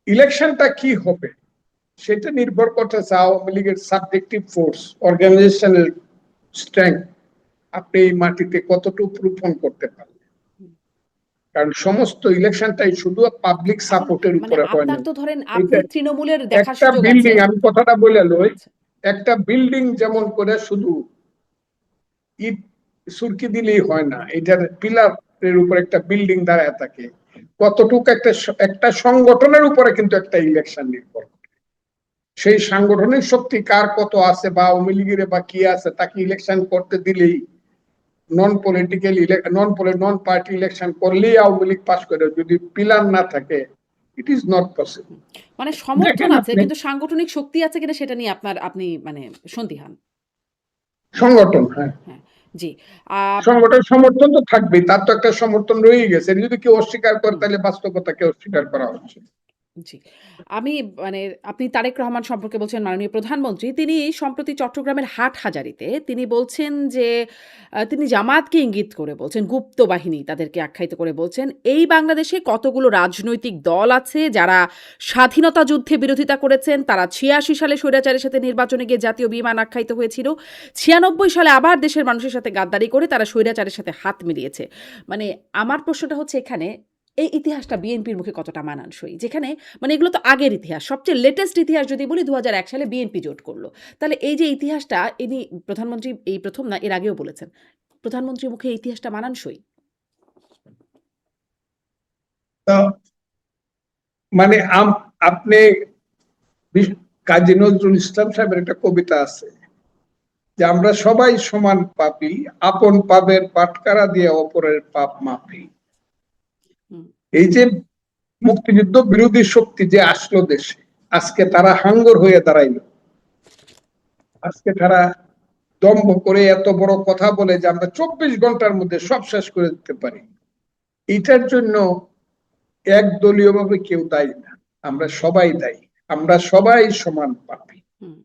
S2: ইলেকশনটা কি হবে সেটা নির্ভর করতেছে আওয়ামী লীগের সাবজেক্টিভ ফোর্স, অর্গানাইজেশনাল স্ট্রেংথ, আপনি এই মাটিতে কতটুকু রোপণ করতে পারেন।
S1: হুম।
S2: কারণ সমস্ত ইলেকশনটাই শুধু পাবলিক
S1: এখন
S2: সাপোর্টের
S1: মানে
S2: উপরে হয়
S1: আপনার
S2: না।
S1: তো ধরেন
S2: এটা
S1: আপনি তৃণমূলের দেখার
S2: একটা
S1: সুযোগ আছে।
S2: বিল্ডিং, আমি কথাটা বলে লই,
S1: আচ্ছা।
S2: একটা বিল্ডিং যেমন করে শুধু ইট সুরকি দিলেই হয় না, এটার পিলারের উপর একটা বিল্ডিং দাঁড়ায় থাকে। কতটুকু একটা সংগঠনের উপরে কিন্তু একটা ইলেকশন নির্ভর করে। সেই সাংগঠনিক শক্তি কার কত আছে বা আওয়ামী লীগের বা কি আছে তাকে ইলেকশন করতে দিলেই নন পার্টি ইলেকশন করলেই আওয়ামী লীগ পাস করে, যদি পিলার না থাকে ইট ইজ নট পসিবল।
S1: মানে সমর্থন
S2: দেখেন
S1: আছে
S2: আপনি
S1: কিন্তু সাংগঠনিক শক্তি আছে কিনা সেটা নিয়ে আপনি মানে সন্দিহান।
S2: সংগঠন, হ্যাঁ,
S1: হ্যাঁ, জি। আহ,
S2: সংগঠন সমর্থন তো থাকবেই, তার তো একটা সমর্থন রয়েই গেছে, যদি কেউ অস্বীকার করে
S1: হুম,
S2: তাহলে বাস্তবতাকে অস্বীকার করা হচ্ছে।
S1: জি। আমি মানে আপনি তারেক রহমান সম্পর্কে বলছেন মাননীয় প্রধানমন্ত্রী। তিনি সম্প্রতি চট্টগ্রামের হাটহাজারীতে তিনি বলছেন যে তিনি জামাতকে ইঙ্গিত করে বলছেন, গুপ্ত বাহিনী তাদেরকে আখ্যায়িত করে বলছেন, "এই বাংলাদেশে কতগুলো রাজনৈতিক দল আছে যারা স্বাধীনতা যুদ্ধে বিরোধিতা করেছেন। তারা ৮৬ সালে স্বৈরাচারের সাথে নির্বাচনে গিয়ে জাতীয় বিমান আখ্যায়িত হয়েছিল। ৯৬ সালে আবার দেশের মানুষের সাথে গাদ্দারি করে তারা স্বৈরাচারের সাথে হাত মিলিয়েছে।" মানে আমার প্রশ্নটা হচ্ছে এখানে এই ইতিহাসটা বিএনপির মুখে কতটা মানানসই? যেখানে মানে এগুলো তো আগের ইতিহাস। সবচেয়ে লেটেস্ট ইতিহাস যদি বলি ২০০১ সালে বিএনপি জোট করল। তাহলে এই যে ইতিহাসটা ইনি প্রধানমন্ত্রী এই ১ম না এর আগেও বলেছেন। প্রধানমন্ত্রীর মুখে এই ইতিহাসটা মানানসই?
S2: তো মানে আপনি কাজী নজরুল ইসলাম সাহেবের একটা কবিতা আছে যে আমরা সবাই সমান পাপী, আপন পাপের পাটকারা দিয়ে অপরের পাপ মাপি।
S1: হুম,
S2: এই যে মুক্তিযুদ্ধ বিরোধী শক্তি যে আসলো দেশে, আজকে তারা হাঙ্গর হয়ে দাঁড়াইলো, আজকে তারা দম্ভ করে এত বড় কথা বলে যে আমরা ২৪ ঘন্টার মধ্যে সব শেষ করে দিতে পারি। এটার জন্য একদলীয় ভাবে কেউ দায়ী না, আমরা সবাই দায়ী, আমরা সবাই সমান পাপী।
S1: হুম,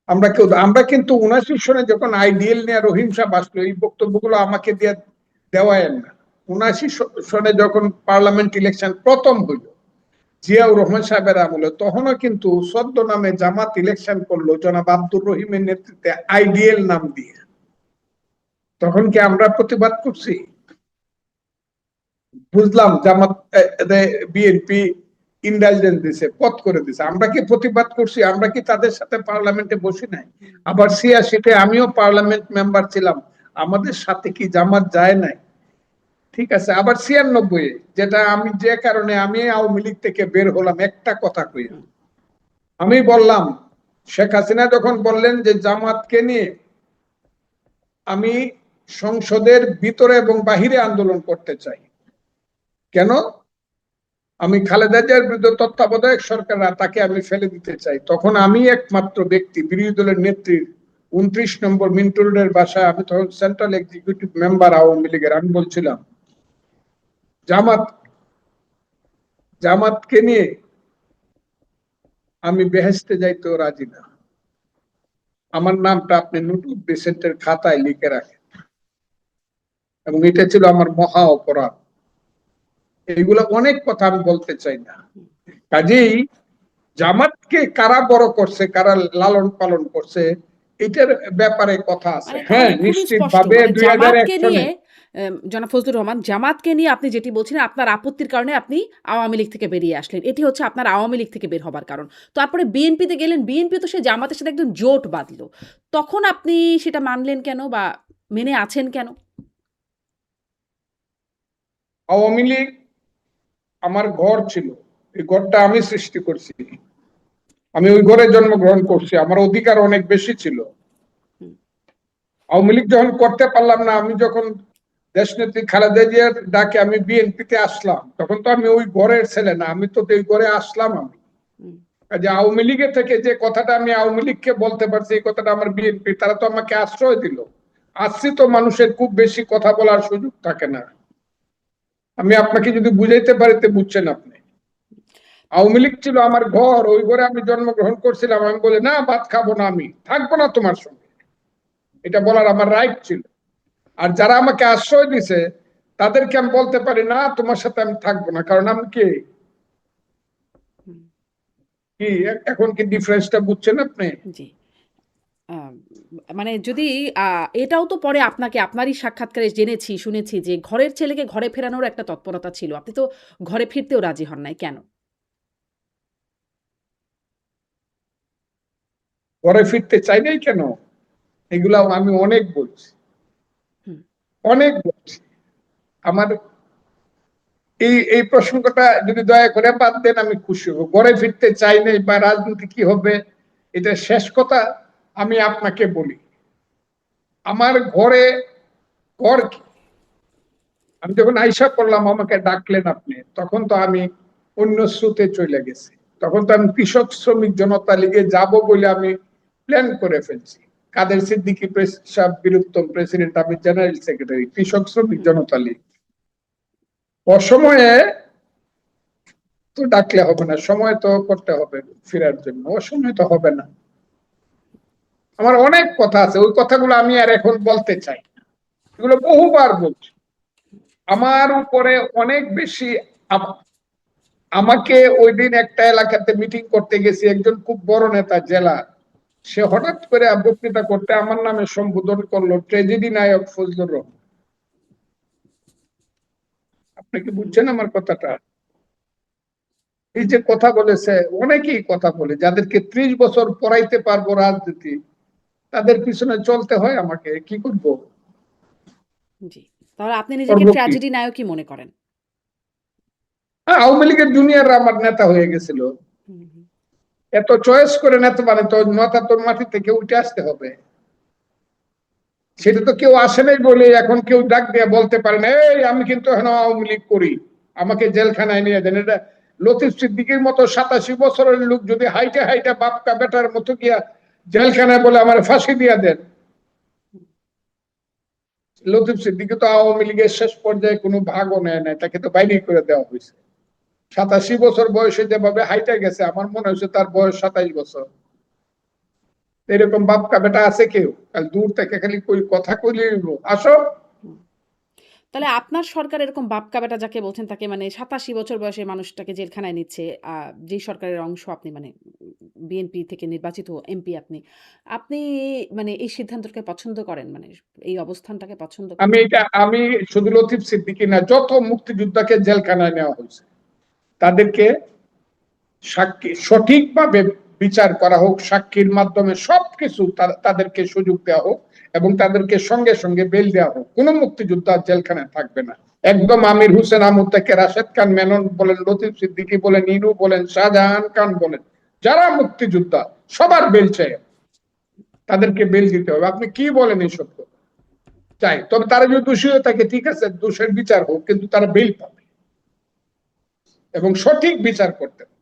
S2: আমরা কিন্তু ৭৯ সনে যখন আইডিএল নিয়ে রহিম সাহেব আসলো, এই বক্তব্যগুলো আমাকে দিয়ে দেওয়ায় না। ৭৯ সনে যখন পার্লামেন্ট ইলেকশন প্রথম হইল জিয়াউর রহমান সাহেবের আমলে, তখনও কিন্তু সদ্য নামে জামাত ইলেকশন করলো জনাব আব্দুর রহিমের নেতৃত্বে আইডিএল নাম দিয়ে। তখন কি আমরা প্রতিবাদ করছি? বুঝলাম জামাত বিএনপি ইন্ডালজেন্স দিছে, পথ করে দিছে, আমরা কি প্রতিবাদ করছি? আমরা কি তাদের সাথে পার্লামেন্টে বসি নাই? আবার ৮৬-তে আমিও পার্লামেন্ট মেম্বার ছিলাম, আমাদের সাথে কি জামাত যায় নাই? ঠিক আছে, আবার ৯৬, যেটা আমি যে কারণে আমি আওয়ামী লীগ থেকে বের হলাম, একটা কথা কই,
S1: হুম,
S2: আমি বললাম শেখ হাসিনা যখন বললেন যে জামাতকে নিয়ে আমি সংসদের ভিতরে এবং বাহিরে আন্দোলন করতে চাই, কেন? আমি খালেদা জিয়ার বিরুদ্ধে তত্ত্বাবধায়ক সরকার, তাকে আমি ফেলে দিতে চাই। তখন আমি একমাত্র ব্যক্তি, বিরোধী দলের নেত্রী ২৯ নম্বর মিন্টু রোডের বাসায়, আমি তখন সেন্ট্রাল এক্সিকিউটিভ মেম্বার আওয়ামী লীগের, আমি বলছিলাম জামাতকে নিয়ে আমি বেহেশতে যাইতেও রাজি না, আমার নামটা আপনি নোটুক ডিসেন্টের খাতায় লিখে রাখেন। এবং এটা ছিল আমার মহা অপরাধ। এইগুলো অনেক কথা আমি বলতে চাই না। কাজেই জামাতকে কারা বড় করছে, কারা লালন পালন করছে, এটার ব্যাপারে কথা আছে।
S1: মানে
S2: হ্যাঁ,
S1: তাহলে খুবই
S2: নিশ্চিত
S1: স্পষ্ট।
S2: ভাবে
S1: মানে
S2: ২০০১
S1: জামাতকে
S2: সনে
S1: নিয়ে জনাব ফজলুর রহমান, জামাতকে নিয়ে আপনি যেটি বলছিলেন আপনার আপত্তির কারণে আপনি আওয়ামী লীগ থেকে বেরিয়ে আসলেন। এটি হচ্ছে আপনার আওয়ামী লীগ থেকে বের হবার কারণ। তারপরে বিএনপিতে গেলেন, বিএনপি তো সে জামাতের সাথে একদম জোট বাঁধল। তখন আপনি সেটা মানলেন কেন বা মেনে আছেন কেন?
S2: আওয়ামী লীগ আমার ঘর ছিল, এই ঘরটা আমি সৃষ্টি করছি, আমি ওই ঘরে জন্মগ্রহণ করছি, আমার অধিকার অনেক বেশি ছিল।
S1: হুম,
S2: আওয়ামী লীগ যখন করতে পারলাম না, আমি যখন দেশনেত্রী খালেদা জিয়ার ডাকে আমি বিএনপিতে আসলাম, তখন তো আমি ওই ঘরের ছেলে না, আমি তো ওই ঘরে আসলাম। আমি
S1: হুম,
S2: যে আওয়ামী লীগের থেকে যে কথাটা আমি আওয়ামী লীগকে বলতে পারছি, এই কথাটা আমার বিএনপি, তারা তো আমাকে আশ্রয় দিল। আসছি তো মানুষের খুব বেশি কথা বলার সুযোগ থাকে না। আমি আপনাকে যদি বুঝাইতে পারিতে বুঝছেন আপনি। আওয়ামী লীগ ছিল আমার ঘর, ওই ঘরে আমি জন্মগ্রহণ করছিলাম, আমি বলি না ভাত খাবো না, আমি থাকবো না তোমার সঙ্গে, এটা বলার আমার রাইট ছিল। আর যারা আমাকে আশ্রয় দিছে তাদেরকে আমি বলতে পারি না তোমার সাথে আমি থাকবো না, কারণ আমি কে?
S1: হুম,
S2: কি এখন কি ডিফারেন্সটা বুঝছেন আপনি?
S1: জি। আম মানে যদি এটাও তো পরে আপনাকে আপনারই সাক্ষাৎকারে জেনেছি, শুনেছি যে ঘরের ছেলেকে ঘরে ফেরানোর একটা তৎপরতা ছিল। আপনি তো ঘরে ফিরতেও রাজি হন নাই। কেন?
S2: ঘরে ফিরতে চাই নাই কেন? এগুলা আমি অনেক বলছি,
S1: হুম,
S2: অনেক বলছি। আমার এই প্রসঙ্গটা যদি দয়া করে বাদ দেন আমি খুশি হব। ঘরে ফিরতে চাই নাই বা রাজনীতি কি হবে এটা শেষ কথা। আমি আপনাকে বলি, আমার ঘরে ঘর কি? আমি যখন আইসা করলাম আমাকে ডাকলেন আপনি, তখন তো আমি অন্য স্রোতে চলে গেছি। তখন তো আমি কৃষক শ্রমিক জনতা লীগে যাব বলে আমি প্ল্যান করে ফেলছি। কাদের সিদ্দিকী সাহেব বীরুত্তম প্রেসিডেন্ট, আমি জেনারেল সেক্রেটারি কৃষক শ্রমিক জনতা লীগ। অসময়ে তো ডাকলে হবে না, সময় তো করতে হবে ফেরার জন্য, অসময় তো হবে না। আমার অনেক কথা আছে, ওই কথাগুলো আমি আর এখন বলতে চাই, এগুলো বহুবার বলছি। আমার উপরে অনেক বেশি আমাকে ওই দিন একটা এলাকাতে মিটিং করতে গেছি, একজন খুব বড় নেতা জেলা, সে হঠাৎ করে বক্তৃতা করতে আমার নামে সম্বোধন করলো ট্রেজেডি নায়ক ফজলুর রহমান। আপনি কি বুঝছেন আমার কথাটা? এই যে কথা বলেছে, অনেকেই কথা বলে, যাদেরকে 30 বছর পড়াইতে পারবো রাজনীতি, তাদের পিছনে চলতে হয় আমাকে, কি করব?
S1: জি। তাহলে আপনি নিজেকে
S2: করবো কি?
S1: ট্র্যাজেডি নায়কই মনে করেন?
S2: হ্যাঁ, আওয়ামী লীগের জুনিয়ররা আমার নেতা হয়ে গেছিল।
S1: হুম, হুম।
S2: এত চয়েস করে নেতা মানে তো নেতা তোর মাটি থেকে উঠে আসতে হবে। সেটা
S1: জি।
S2: তো কেউ আসে নাই বলে এখন কেউ ডাক দিয়ে বলতে পারে না, এই আমি কিন্তু এখন আওয়ামী লীগ করি, আমাকে জেলখানায় নিয়ে দেন। এটা লতিফ সিদ্দিকীর মতো 87 বছরের লোক যদি হাইটে হাইটে বাপকা বেটার মতো গিয়া জেলখানায় বলে আমার ফাঁসি দিয়ে দেন। লতিফ সিদ্দিকী তো আওয়ামী লীগের শেষ পর্যায়ে কোনো ভাগও নেয় নাই, তাকে তো বাইরে করে দেওয়া হয়েছে। 87 বছর বয়সে যেভাবে হাইটে গেছে, আমার মনে হচ্ছে তার বয়স 27 বছর। এরকম বাপকা বেটা আছে কেউ? দূর থেকে খালি কই কথা কইলে আসো।
S1: হুম। তাহলে আপনার সরকার এরকম বাপকা বেটা যাকে বলছেন তাকে মানে 87 বছর বয়সের মানুষটাকে জেলখানায় নিচ্ছে, যেই সরকারের অংশ আপনি মানে বিএনপি থেকে নির্বাচিত এমপি আপনি। আপনি মানে এই সিদ্ধান্তকে পছন্দ করেন? মানে এই অবস্থানটাকে পছন্দ করেন?
S2: আমি শুধু লতিফ সিদ্দিকী না, যত মুক্তিযোদ্ধাকে জেলখানায় নেওয়া হয়েছে তাদেরকে সাক্ষী সঠিকভাবে বিচার করা হোক, সাক্ষীর মাধ্যমে সবকিছু তাদেরকে সুযোগ দেওয়া হোক এবং তাদেরকে সঙ্গে সঙ্গে বেল দেওয়া হোক। কোন মুক্তিযোদ্ধা জেলখানায় থাকবে না। একদম আমির হোসেন আমর থেকে রাশেদ খান মেনন বলেন, লতিফ সিদ্দিকী বলেন, ইনু বলেন, শাহজাহান খান বলেন, যারা মুক্তিযোদ্ধা সবার বেল চাই, তাদেরকে বেল দিতে হবে। আপনি কি বলেন এইসব? চাই, তবে তারা যদি দোষী হয়ে থাকে ঠিক আছে, দোষের বিচার হোক, কিন্তু তারা বেল পাবে এবং সঠিক বিচার করতে হবে।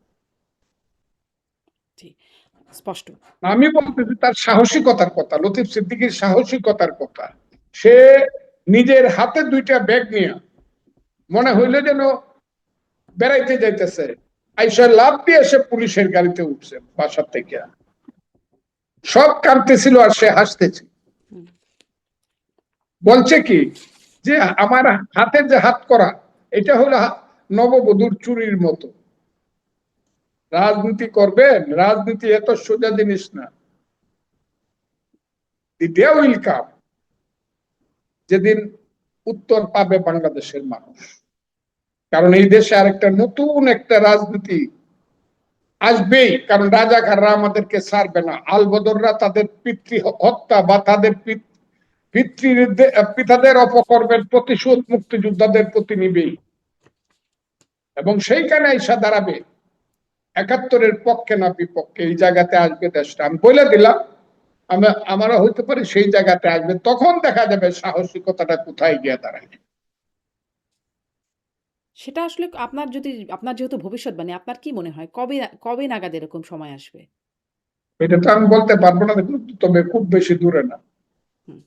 S1: জি, স্পষ্ট।
S2: আমি বলতেছি তার সাহসিকতার কথা, লতিফ সিদ্দিকীর সাহসিকতার কথা। সে নিজের হাতে 2টা ব্যাগ নিয়ে মনে হইলে যেন বেড়াইতে যাইতেছে, আইসা লাভ দিয়ে সে পুলিশের গাড়িতে উঠছে বাসা থেকে। সব কাঁদতেছিল আর সে হাসতেছিল।
S1: হুম,
S2: বলছে কি যে আমার হাতের যে হাত করা, এটা হলো নববধূর চুরির মতো। রাজনীতি করবেন, রাজনীতি এত সোজা জিনিস না। দি ডে উইল কাম, যেদিন উত্তর পাবে বাংলাদেশের মানুষ। কারণ এই দেশে আরেকটা নতুন একটা রাজনীতি আসবেই, কারণ রাজাকাররা আমাদেরকে ছাড়বে না। আলবদররা তাদের পিতৃ হত্যা বা তাদের পিতাদের অপকর্মের প্রতিশোধ মুক্তিযোদ্ধাদের প্রতি নিবেই এবং সেইখানে এসে দাঁড়াবে। 71-এর পক্ষে না বিপক্ষে এই জায়গাতে আসবে দেশটা, আমি বলে দিলাম। আমরা হইতে পারি সেই জায়গাতে আসবে, তখন দেখা যাবে সাহসিকতাটা কোথায় গিয়ে দাঁড়ায়।
S1: সেটা আসলে আপনার যেহেতু ভবিষ্যৎবাণী, আপনার কি মনে হয় কবে নাগাদ এরকম সময় আসবে?
S2: এটা তো আমি বলতে পারবো না, তবে খুব বেশি দূরে না।
S1: হুম।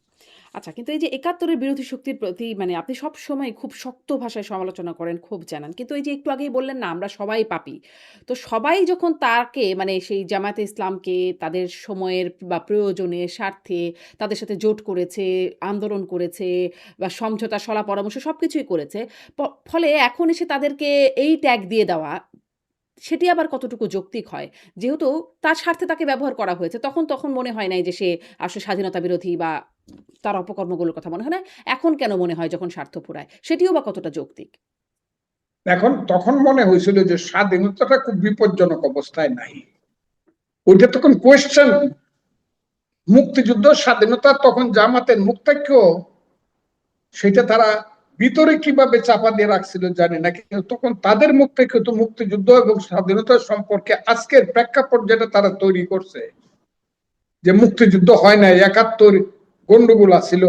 S1: আচ্ছা, কিন্তু এই যে ৭১ এর বিরোধী শক্তির প্রতি মানে আপনি সবসময় খুব শক্ত ভাষায় সমালোচনা করেন, ক্ষোভ জানান। কিন্তু এই যে একটু আগেই বললেন না, আমরা সবাই পাপী। তো সবাই যখন তাকে মানে সেই জামায়াতে ইসলামকে তাদের সময়ের বা প্রয়োজনে, স্বার্থে তাদের সাথে জোট করেছে, আন্দোলন করেছে বা সমঝোতা, শলা পরামর্শ সবকিছুই করেছে। ফলে এখন এসে তাদেরকে এই ট্যাগ দিয়ে দেওয়া, সেটি আবার কতটুকু যৌক্তিক হয়? যেহেতু তার স্বার্থে তাকে ব্যবহার করা হয়েছে, তখন মনে হয় নাই যে সে আসলে স্বাধীনতা বিরোধী বা তার অপকর্মগুলোর কথা মনে হয় না। এখন কেন মনে হয় যখন স্বার্থ ফুরায়? সেটিও বা কতটা যৌক্তিক?
S2: এখন তখন মনে হয়েছিল যে স্বাধীনতাটা খুব বিপজ্জনক অবস্থায় নাই, ওইটা তখন কোয়েশ্চেন। মুক্তিযুদ্ধ স্বাধীনতা তখন জামাতের মুক্তাক্ষ, সেটা তারা ভিতরে কিভাবে চাপা দিয়ে রাখছিল জানি না, কিন্তু তখন তাদের মুখ থেকে তো মুক্তিযুদ্ধ এবং স্বাধীনতা সম্পর্কে আজকের প্রেক্ষাপট যেটা তারা তৈরি করছে, যে মুক্তিযুদ্ধ হয় না, 71 গন্ডগোল ছিল,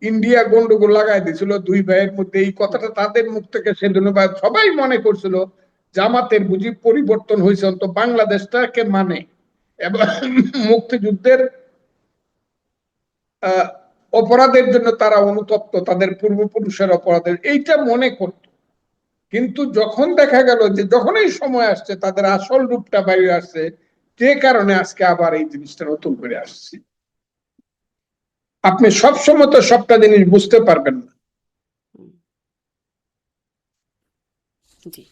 S2: ইন্ডিয়া গন্ডগোল লাগাই দিয়েছিল দুই ভাইয়ের মধ্যে, এই কথাটা তাদের মুখ থেকে সেদিন সবাই মনে করছিল জামাতের বুঝি পরিবর্তন হয়েছে, অন্ত বাংলাদেশটাকে মানে, এবং মুক্তিযুদ্ধের অপরাধের জন্য তারা অনুতপ্ত, তাদের পূর্বপুরুষের অপরাধের এইটা মনে করত। কিন্তু যখন দেখা গেল যে যখন এই সময় আসছে তাদের আসল রূপটা বাইরে আসছে, যে কারণে আজকে আবার এই জিনিসটা নতুন করে আসছে। আপনি সবসময় তো সবটা জিনিস বুঝতে পারবেন না।
S1: জি,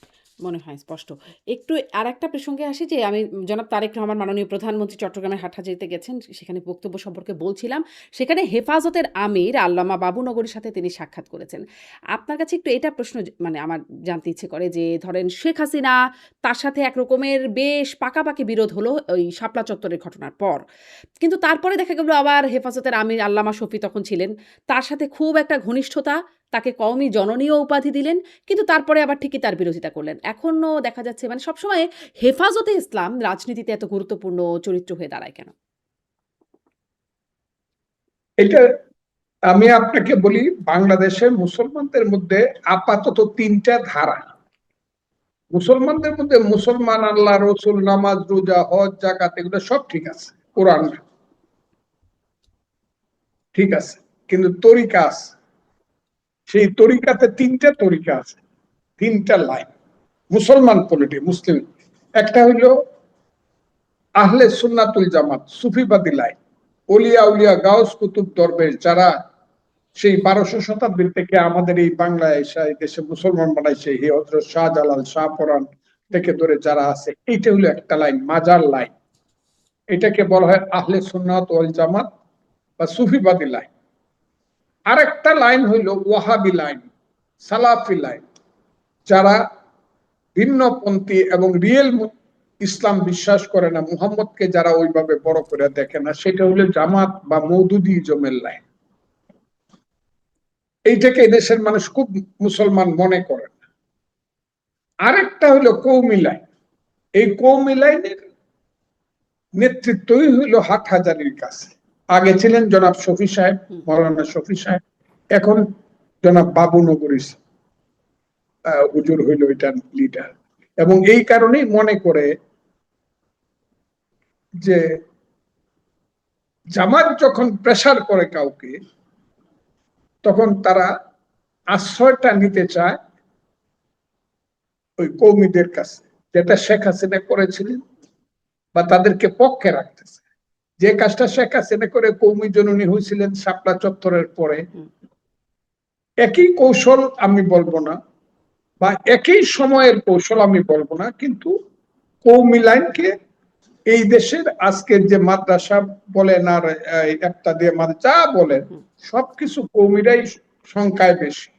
S1: মনে হয় স্পষ্ট। একটু আরেকটা প্রসঙ্গে আসি যে আমি জনাব তারেক রহমান মাননীয় প্রধানমন্ত্রী চট্টগ্রামের হাটহাজারীতে গেছেন। সেখানে বক্তব্য সম্পর্কে বলছিলাম। সেখানে হেফাজতের আমির আল্লামা বাবুনগরীর সাথে তিনি সাক্ষাৎ করেছেন। আপনার কাছে একটু এটা প্রশ্ন মানে আমার জানতে ইচ্ছে করে যে ধরেন শেখ হাসিনা তার সাথে একরকমের বেশ পাকাপাকি বিরোধ হলো ওই শাপলা চত্বরের ঘটনার পর। কিন্তু তারপরে দেখা গেল আবার হেফাজতের আমির আল্লামা শফি তখন ছিলেন। তার সাথে খুব একটা ঘনিষ্ঠতা, তাকে কওমি জননীয় উপাধি দিলেন। কিন্তু তারপরে আবার ঠিকই তার বিরোধিতা করলেন। এখনো দেখা যাচ্ছে মানে সবসময় হেফাজতে ইসলাম রাজনীতিতে এত গুরুত্বপূর্ণ চরিত্র হয়ে দাঁড়ায় কেন?
S2: এটা আমি আপনাকে বলি, বাংলাদেশের মুসলমানদের মধ্যে আপাতত তিনটা ধারা। মুসলমানদের মধ্যে মুসলমান, আল্লাহ, রসুল, নামাজ, রোজা, হজ, জাকাত এগুলো সব ঠিক আছে, কোরআন ঠিক আছে, কিন্তু তরিকা আছে। সেই তরিকাতে তিনটা তরিকা আছে, তিনটা লাইন মুসলমান পলিটি মুসলিম। একটা হইলো আহলে সুন্নাতুল জামাত, সুফিবাদী লাইন, ওলিয়া উলিয়া গাউস কুতুব দরবেশ, যারা সেই 1200 শতাব্দীর থেকে আমাদের এই বাংলায় এসে দেশে মুসলমান বানাইছে, হে হযরত শাহজালাল, শাহপরান থেকে ধরে যারা আছে, এইটা হলো একটা লাইন, মাজার লাইন। এটাকে বলা হয় আহলে সুন্নাত ওয়াল জামাত বা সুফিবাদী লাইন। আরেকটা লাইন হইল ওয়াহাবি লাইন, সালাফি লাইন, যারা ভিন্নপন্থী এবং রিয়েল ইসলাম বিশ্বাস করে না, মুহাম্মদকে যারা ওইভাবে বড় করে দেখে না, সেটা হলো জামাত বা মওদুদি ইজমের লাইন। এইটাকে দেশের মানুষ খুব মুসলমান মনে করে না। আরেকটা হলো কৌমি লাইন। এই কৌমি লাইনের নেতৃত্বই হইল হাটহাজারীর কাছে। আগে ছিলেন জনাব শফি সাহেব, মৌলানা শফি সাহেব, এখন জনাব বাবুনগরী হুজুর হইল এটার লিডার। এবং এই কারণেই মনে করে যে জামাত যখন প্রেসার করে কাউকে, তখন তারা আশ্রয়টা নিতে চায় ওই কৌমিদের কাছে, যেটা শেখ হাসিনা করেছিলেন, বা তাদেরকে পক্ষে রাখতেছে। যে কাজটা শেখ হাসিনা করে কৌমি জননী হয়েছিলেন শাপলা চত্বরের পরে, একই কৌশল আমি বলবো না, বা একই সময়ের কৌশল আমি বলবো না, কিন্তু কৌমি লাইনকে এই দেশের আজকের যে মাদ্রাসা বলেন আর একটা দিয়ে যা বলেন, সবকিছু কৌমিরাই সংখ্যায় বেশি।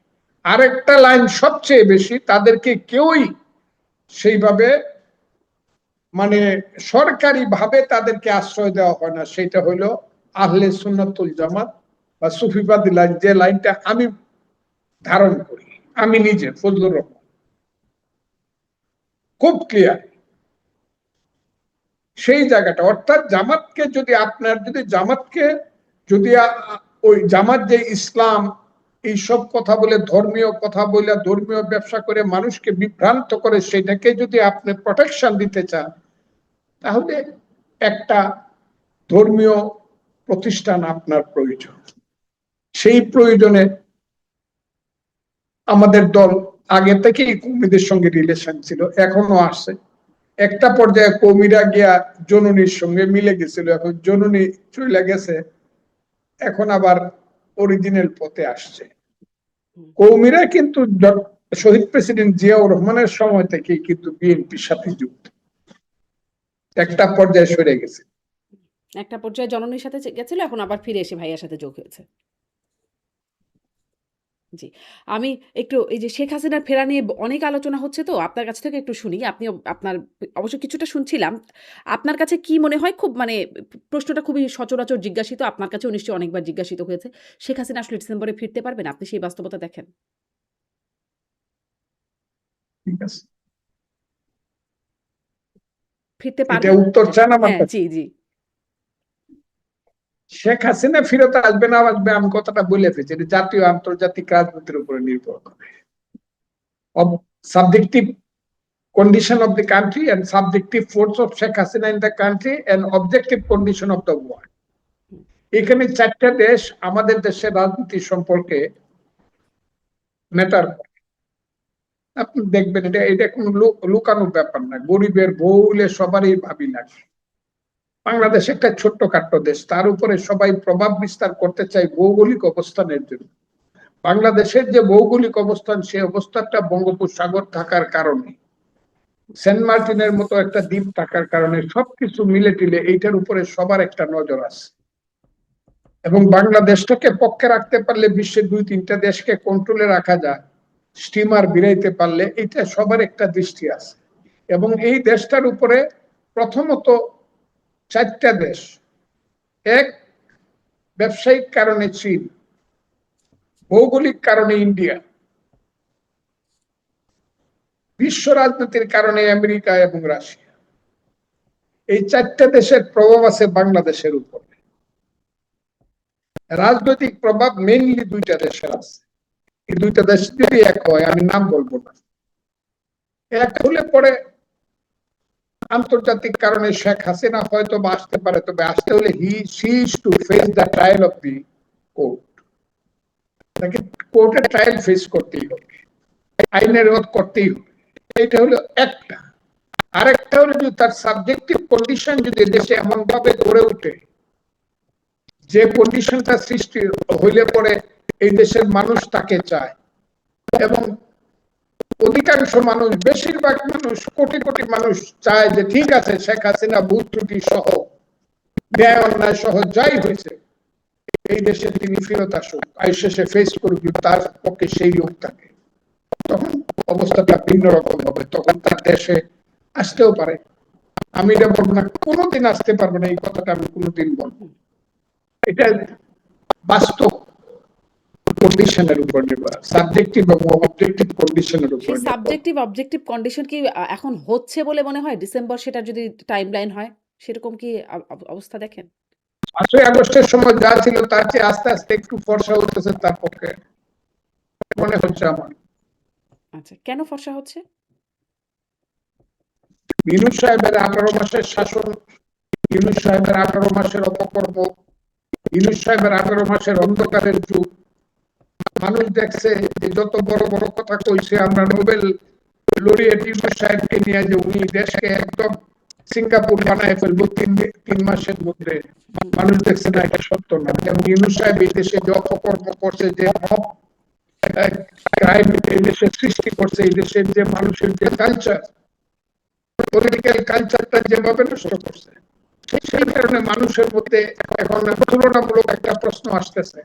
S2: আরেকটা লাইন সবচেয়ে বেশি, তাদেরকে কেউই সেইভাবে মানে সরকারি ভাবে তাদেরকে আশ্রয় দেওয়া হয় না, সেটা হলো আহলে সুন্নাতুল জামাত বা সুফিবাদী লাইন, যে লাইনটা আমি ধারণ করি, আমি নিজে ফজলুর রহমান, খুব ক্লিয়ার সেই জায়গাটা। অর্থাৎ জামাতকে যদি আপনার জামাতকে যদি ওই জামাত যে ইসলাম এইসব কথা বলে, ধর্মীয় কথা বলে, ধর্মীয় ব্যবসা করে মানুষকে বিভ্রান্ত করে, সেটাকে যদি আপনি প্রোটেকশন দিতে চান, তাহলে একটা ধর্মীয় প্রতিষ্ঠান আপনার প্রয়োজন। সেই প্রয়োজনে আমাদের দল আগে থেকেই কর্মীদের সঙ্গে রিলেশন ছিল, এখনো আছে। একটা পর্যায়ে কর্মীরা গিয়া জননীর সঙ্গে মিলে গেছিল, এখন জননী চলে গেছে, এখন আবার অরিজিনাল পথে আসছে। কর্মীরা কিন্তু শহীদ প্রেসিডেন্ট জিয়াউর রহমানের সময় থেকেই কিন্তু বিএনপির সাথে যুক্ত, একটা পর্যায়ে সরে গেছে।
S1: একটা পর্যায়ে জননীর সাথে গেছিল, এখন আবার ফিরে এসে ভাইয়ার সাথে যোগ হয়েছে। জি। আমি একটু এই যে শেখ হাসিনার ফেরা নিয়ে অনেক আলোচনা হচ্ছে, তো আপনার কাছ থেকে একটু শুনি। আপনি আপনার অবশ্য কিছুটা শুনছিলাম। আপনার কাছে কি মনে হয়, খুব মানে প্রশ্নটা খুবই সচরাচর জিজ্ঞাসিত, আপনার কাছেও নিশ্চয়ই অনেকবার জিজ্ঞাসিত হয়েছে। শেখ হাসিনা আসলে ডিসেম্বরে ফিরতে পারবেন? আপনি সেই বাস্তবতা দেখেন?
S2: ঠিক আছে,
S1: ফিরতে
S2: এটা
S1: পারবেন?
S2: উত্তর চান আমার
S1: হ্যাঁ,
S2: কাছে?
S1: জি, জি।
S2: শেখ হাসিনা ফিরত আসবে না আসবে আমি কথাটা বলে ফেলছি, এটা জাতীয় আন্তর্জাতিক রাজনীতির উপরে নির্ভর করে। Subjective condition of the country and subjective force of Sheikh Hasina in the country and objective condition of the world. এখানে চারটা দেশ আমাদের দেশের রাজনীতি সম্পর্কে ম্যাটার। আপনি দেখবেন এটা এটা কোনো লুকানোর ব্যাপার না, গরিবের বউলে সবারই ভাবি লাগে। বাংলাদেশ একটা ছোট্টখাট্ট দেশ, তার উপরে সবাই প্রভাব বিস্তার করতে চায় ভৌগোলিক অবস্থানের জন্য। বাংলাদেশের যে ভৌগোলিক অবস্থান, সেই অবস্থানটা বঙ্গোপসাগর থাকার কারণে, সেন্ট মার্টিনের মতো একটা দ্বীপ থাকার কারণে সবকিছু মিলে টিলে এইটার উপরে সবার একটা নজর আছে। এবং বাংলাদেশটাকে পক্ষে রাখতে পারলে বিশ্বের 2-3টা দেশকে কন্ট্রোলে রাখা যায়, স্টিমার বিরাইতে পারলে, এটা সবার একটা দৃষ্টি আছে। এবং এই দেশটার উপরে প্রথমত 4টা দেশ, এক ব্যবসায়িক কারণে চীন, ভৌগোলিক কারণে ইন্ডিয়া, বিশ্ব রাজনীতির কারণে আমেরিকা এবং রাশিয়া। এই 4টা দেশের প্রভাব আছে বাংলাদেশের উপর। রাজনৈতিক প্রভাব মেইনলি 2টা দেশের আছে। এই 2টা দেশ যদি এক হয়, আমি নাম বলবো না, এক হলে পরে আন্তর্জাতিক কারণে শেখ হাসিনা হয়তো বা আসতে পারে, তবে আসতে হলে she is to face the trial of the court। তাকে কোর্টের ট্রায়াল ফেস করতেই হবে, আইনের রোধ করতেই হবে। এটা হলো একটা। আরেকটা হলো যদি তার সাবজেক্টিভ কন্ডিশন যদি দেশে এমন ভাবে গড়ে ওঠে যে কন্ডিশনটা সৃষ্টি হইলে পরে এই দেশের মানুষ তাকে চায়, এবং অধিকাংশ মানুষ, বেশিরভাগ মানুষ, কোটি কোটি মানুষ চায় যে ঠিক আছে শেখ হাসিনা ভুল ত্রুটি সহ, ন্যায় অন্যায় সহ যাই হয়েছে, এই দেশে তিনি ফেরত আসুক, আইসে ফেস করুক, তার পক্ষে সেই লোক থাকে, তখন অবস্থাটা ভিন্ন রকম হবে। তখন তার দেশে আসতেও পারে। আমি এটা বলবো না কোনোদিন আসতে পারবে না, এই কথাটা আমি কোনোদিন বলবো। এটা বাস্তব কন্ডিশনের উপর নির্ভর, সাবজেক্টিভ এবং অবজেক্টিভ কন্ডিশনের উপর
S1: সেই
S2: নির্ভর।
S1: সাবজেক্টিভ অবজেক্টিভ কন্ডিশন কি এখন হচ্ছে বলে মনে হয়? ডিসেম্বর সেটা যদি টাইমলাইন হয়, সেরকম কি অবস্থা দেখেন?
S2: 5ই আগস্টের সময় যা ছিল তার চেয়ে আস্তে আস্তে একটু ফর্সা হতেছে তার পক্ষে মনে হচ্ছে আমার।
S1: আচ্ছা, কেন ফর্সা হচ্ছে?
S2: ইউনূস সাহেবের 18 মাসের শাসন, ইউনূস সাহেবের 18 মাসের অপকর্ম, ইউনূস সাহেবের 18 মাসের অন্ধকারের যুগ, মানুষ দেখছে যে যত বড় বড় কথা কইছে, আমরা নোবেল লরিয়েট ইউনূস সাহেবকে নিয়ে যে উনি দেশকে একদম সিঙ্গাপুর বানায় ফেলবো 3 মাসের মধ্যে, মানুষ দেখছে না এটা সত্য না। এবং ইউনূস সাহেব এই দেশে যে অপকর্ম করছে, যে ক্রাইম এই দেশে সৃষ্টি করছে, এই দেশের যে মানুষের যে কালচার, পলিটিক্যাল কালচারটা যেভাবে নষ্ট করছে, সেই কারণে মানুষের মধ্যে এখন তুলনামূলক একটা প্রশ্ন আসতেছে।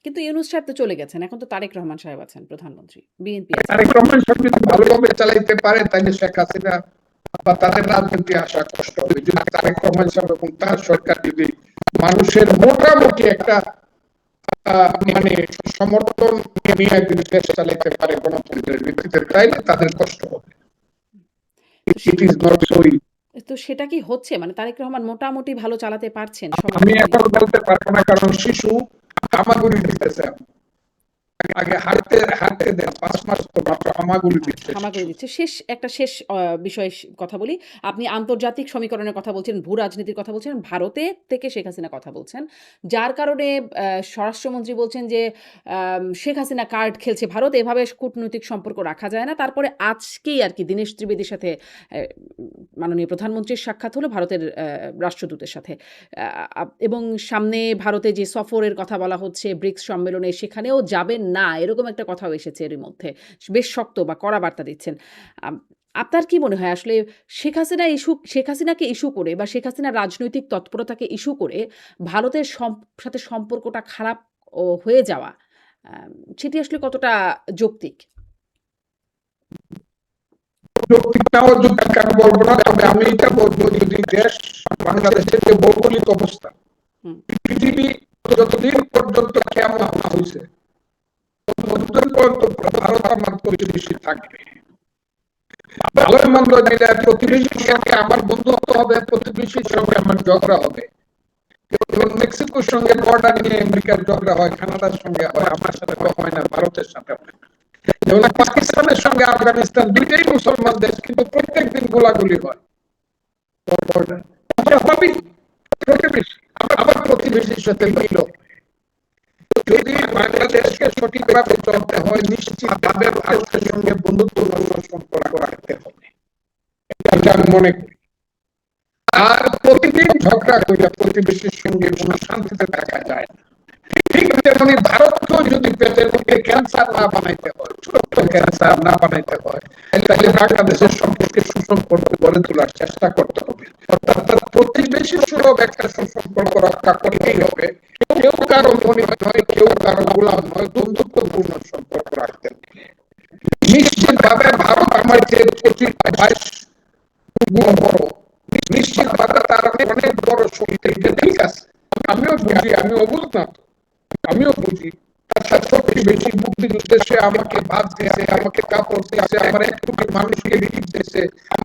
S1: কিন্তু ইউনূস সাহেব তো চলে গেছেন। এখন তো তারেক রহমান সাহেব আছেন প্রধানমন্ত্রী। বিএনপি আছে।
S2: তারেক রহমান সাহেব যদি ভালোভাবে চালাইতে পারে তাহলে শেখ হাসিনা বা তাদের রাজনীতি আসা কষ্ট হবে। যদি তারেক রহমান সাহেব এবং তার সরকার যদি মানুষের মোটামুটি একটা মানে সমর্থন নিয়ে যদি দেশ চালাইতে পারে গণতন্ত্রের ভিত্তিতে, তাইলে তাদের কষ্ট হবে। It is not so.
S1: তো সেটা কি হচ্ছে? মানে তারেক রহমান মোটামুটি ভালো চালাতে পারছেন?
S2: আমি এখনো বলতে পারবো না, কারণ শিশু হামাগুড়ি দিতেছে। আগে হাঁটতে হাঁটতে দেন, 5 মাস তো মাত্র হামাগুড়ি দিচ্ছে।
S1: হামাগুড়ি দিচ্ছে। শেষ বিষয়ে কথা বলি। আপনি আন্তর্জাতিক সমীকরণের কথা বলছেন, ভূ-রাজনীতির কথা বলছেন, ভারতে থেকে শেখ হাসিনা কথা বলছেন। যার কারণে স্বরাষ্ট্রমন্ত্রী বলছেন যে শেখ হাসিনা কার্ড খেলছে ভারত, এভাবে কূটনৈতিক সম্পর্ক রাখা যায় না। তারপরে আজকেই আরকি দীনেশ ত্রিবেদীর সাথে মাননীয় প্রধানমন্ত্রীর সাক্ষাৎ হলো ভারতের রাষ্ট্রদূতের সাথে। এবং সামনে ভারতে যে সফরের কথা বলা হচ্ছে ব্রিক্স সম্মেলনে, সেখানেও যাবেন না, এরকম একটা কথাও এসেছে এরই মধ্যে। বেশ শক্ত বা কড়া বার্তা দিচ্ছেন। আপনার কি মনে হয় আসলে শেখ হাসিনাকে ইস্যু করে বা শেখ হাসিনার রাজনৈতিক তৎপরতাকে ইস্যু করে ভারতের সাথে সম্পর্কটা খারাপ হয়ে যাওয়া, সেটি আসলে কতটা যৌক্তিক?
S2: যৌক্তিকটাও যৌক্তিক আমি বলবো না, তবে আমি এটা বলবো যদি দেশ বাংলাদেশের যে ভৌগোলিক অবস্থা, পৃথিবী যতদিন পর্যন্ত কেমন হয়েছে ততদিন পর্যন্ত ভারত আমার প্রতিবেশী থাকবে। ভালো মন্দ নিলে প্রতিবেশীর সঙ্গে আমার বন্ধুত্ব হবে, প্রতিবেশীর সঙ্গে আমার ঝগড়া হবে। যেমন মেক্সিকোর সঙ্গে বর্ডার নিয়ে আমেরিকার ঝগড়া হয়, কানাডার সঙ্গে হয়, আমার সাথে হয় না, ভারতের সাথে হয় না। যেমন পাকিস্তানের সঙ্গে আফগানিস্তান দুইটাই মুসলমান দেশ, কিন্তু প্রত্যেকদিন গোলাগুলি হয়। প্রতিবেশী আবার প্রতিবেশীর সাথে মিল। যদি বাংলাদেশকে সঠিকভাবে চলতে হয়, নিশ্চিতভাবে ভারতের সঙ্গে বন্ধুত্বপূর্ণ সম্পর্ক রাখতে হবে, এটা আমি মনে করি। আর প্রতিদিন ঝগড়া করে প্রতিবেশীর সঙ্গে কোনো শান্তিতে থাকা যায় না। ঠিক তেমনি ভারতকেও যদি পেটের মধ্যে ক্যান্সার না বানাইতে হয়, ছোট্ট ক্যান্সার না বানাইতে হয়, তাহলে বাংলাদেশের সম্পর্কে সুসম্পর্ক গড়ে তোলার চেষ্টা করতে হবে। অর্থাৎ প্রতিবেশী সুলভ একটা সুসম্পর্ক রক্ষা করতেই হবে। কেউ কারো মনে হয়, কেউ কারো গোলাম নয়, বন্ধুত্বপূর্ণ সম্পর্ক রাখতে হবে। নিশ্চিতভাবে ভারত আমার যে 25-22 গুণ বড়, নিশ্চিতভাবে তার অনেক বড় শক্তি, ঠিক আছে। আমিও বুঝি, আমি অবুঝ না, আমিও বুঝি। তার শক্তি বেশি, মুক্তিযুদ্ধে সে আমাকে ভাত দিয়েছে, আমাকে কাপড় দিয়েছে, আমার 1 কোটি মানুষকে রিলিফ দিয়েছে,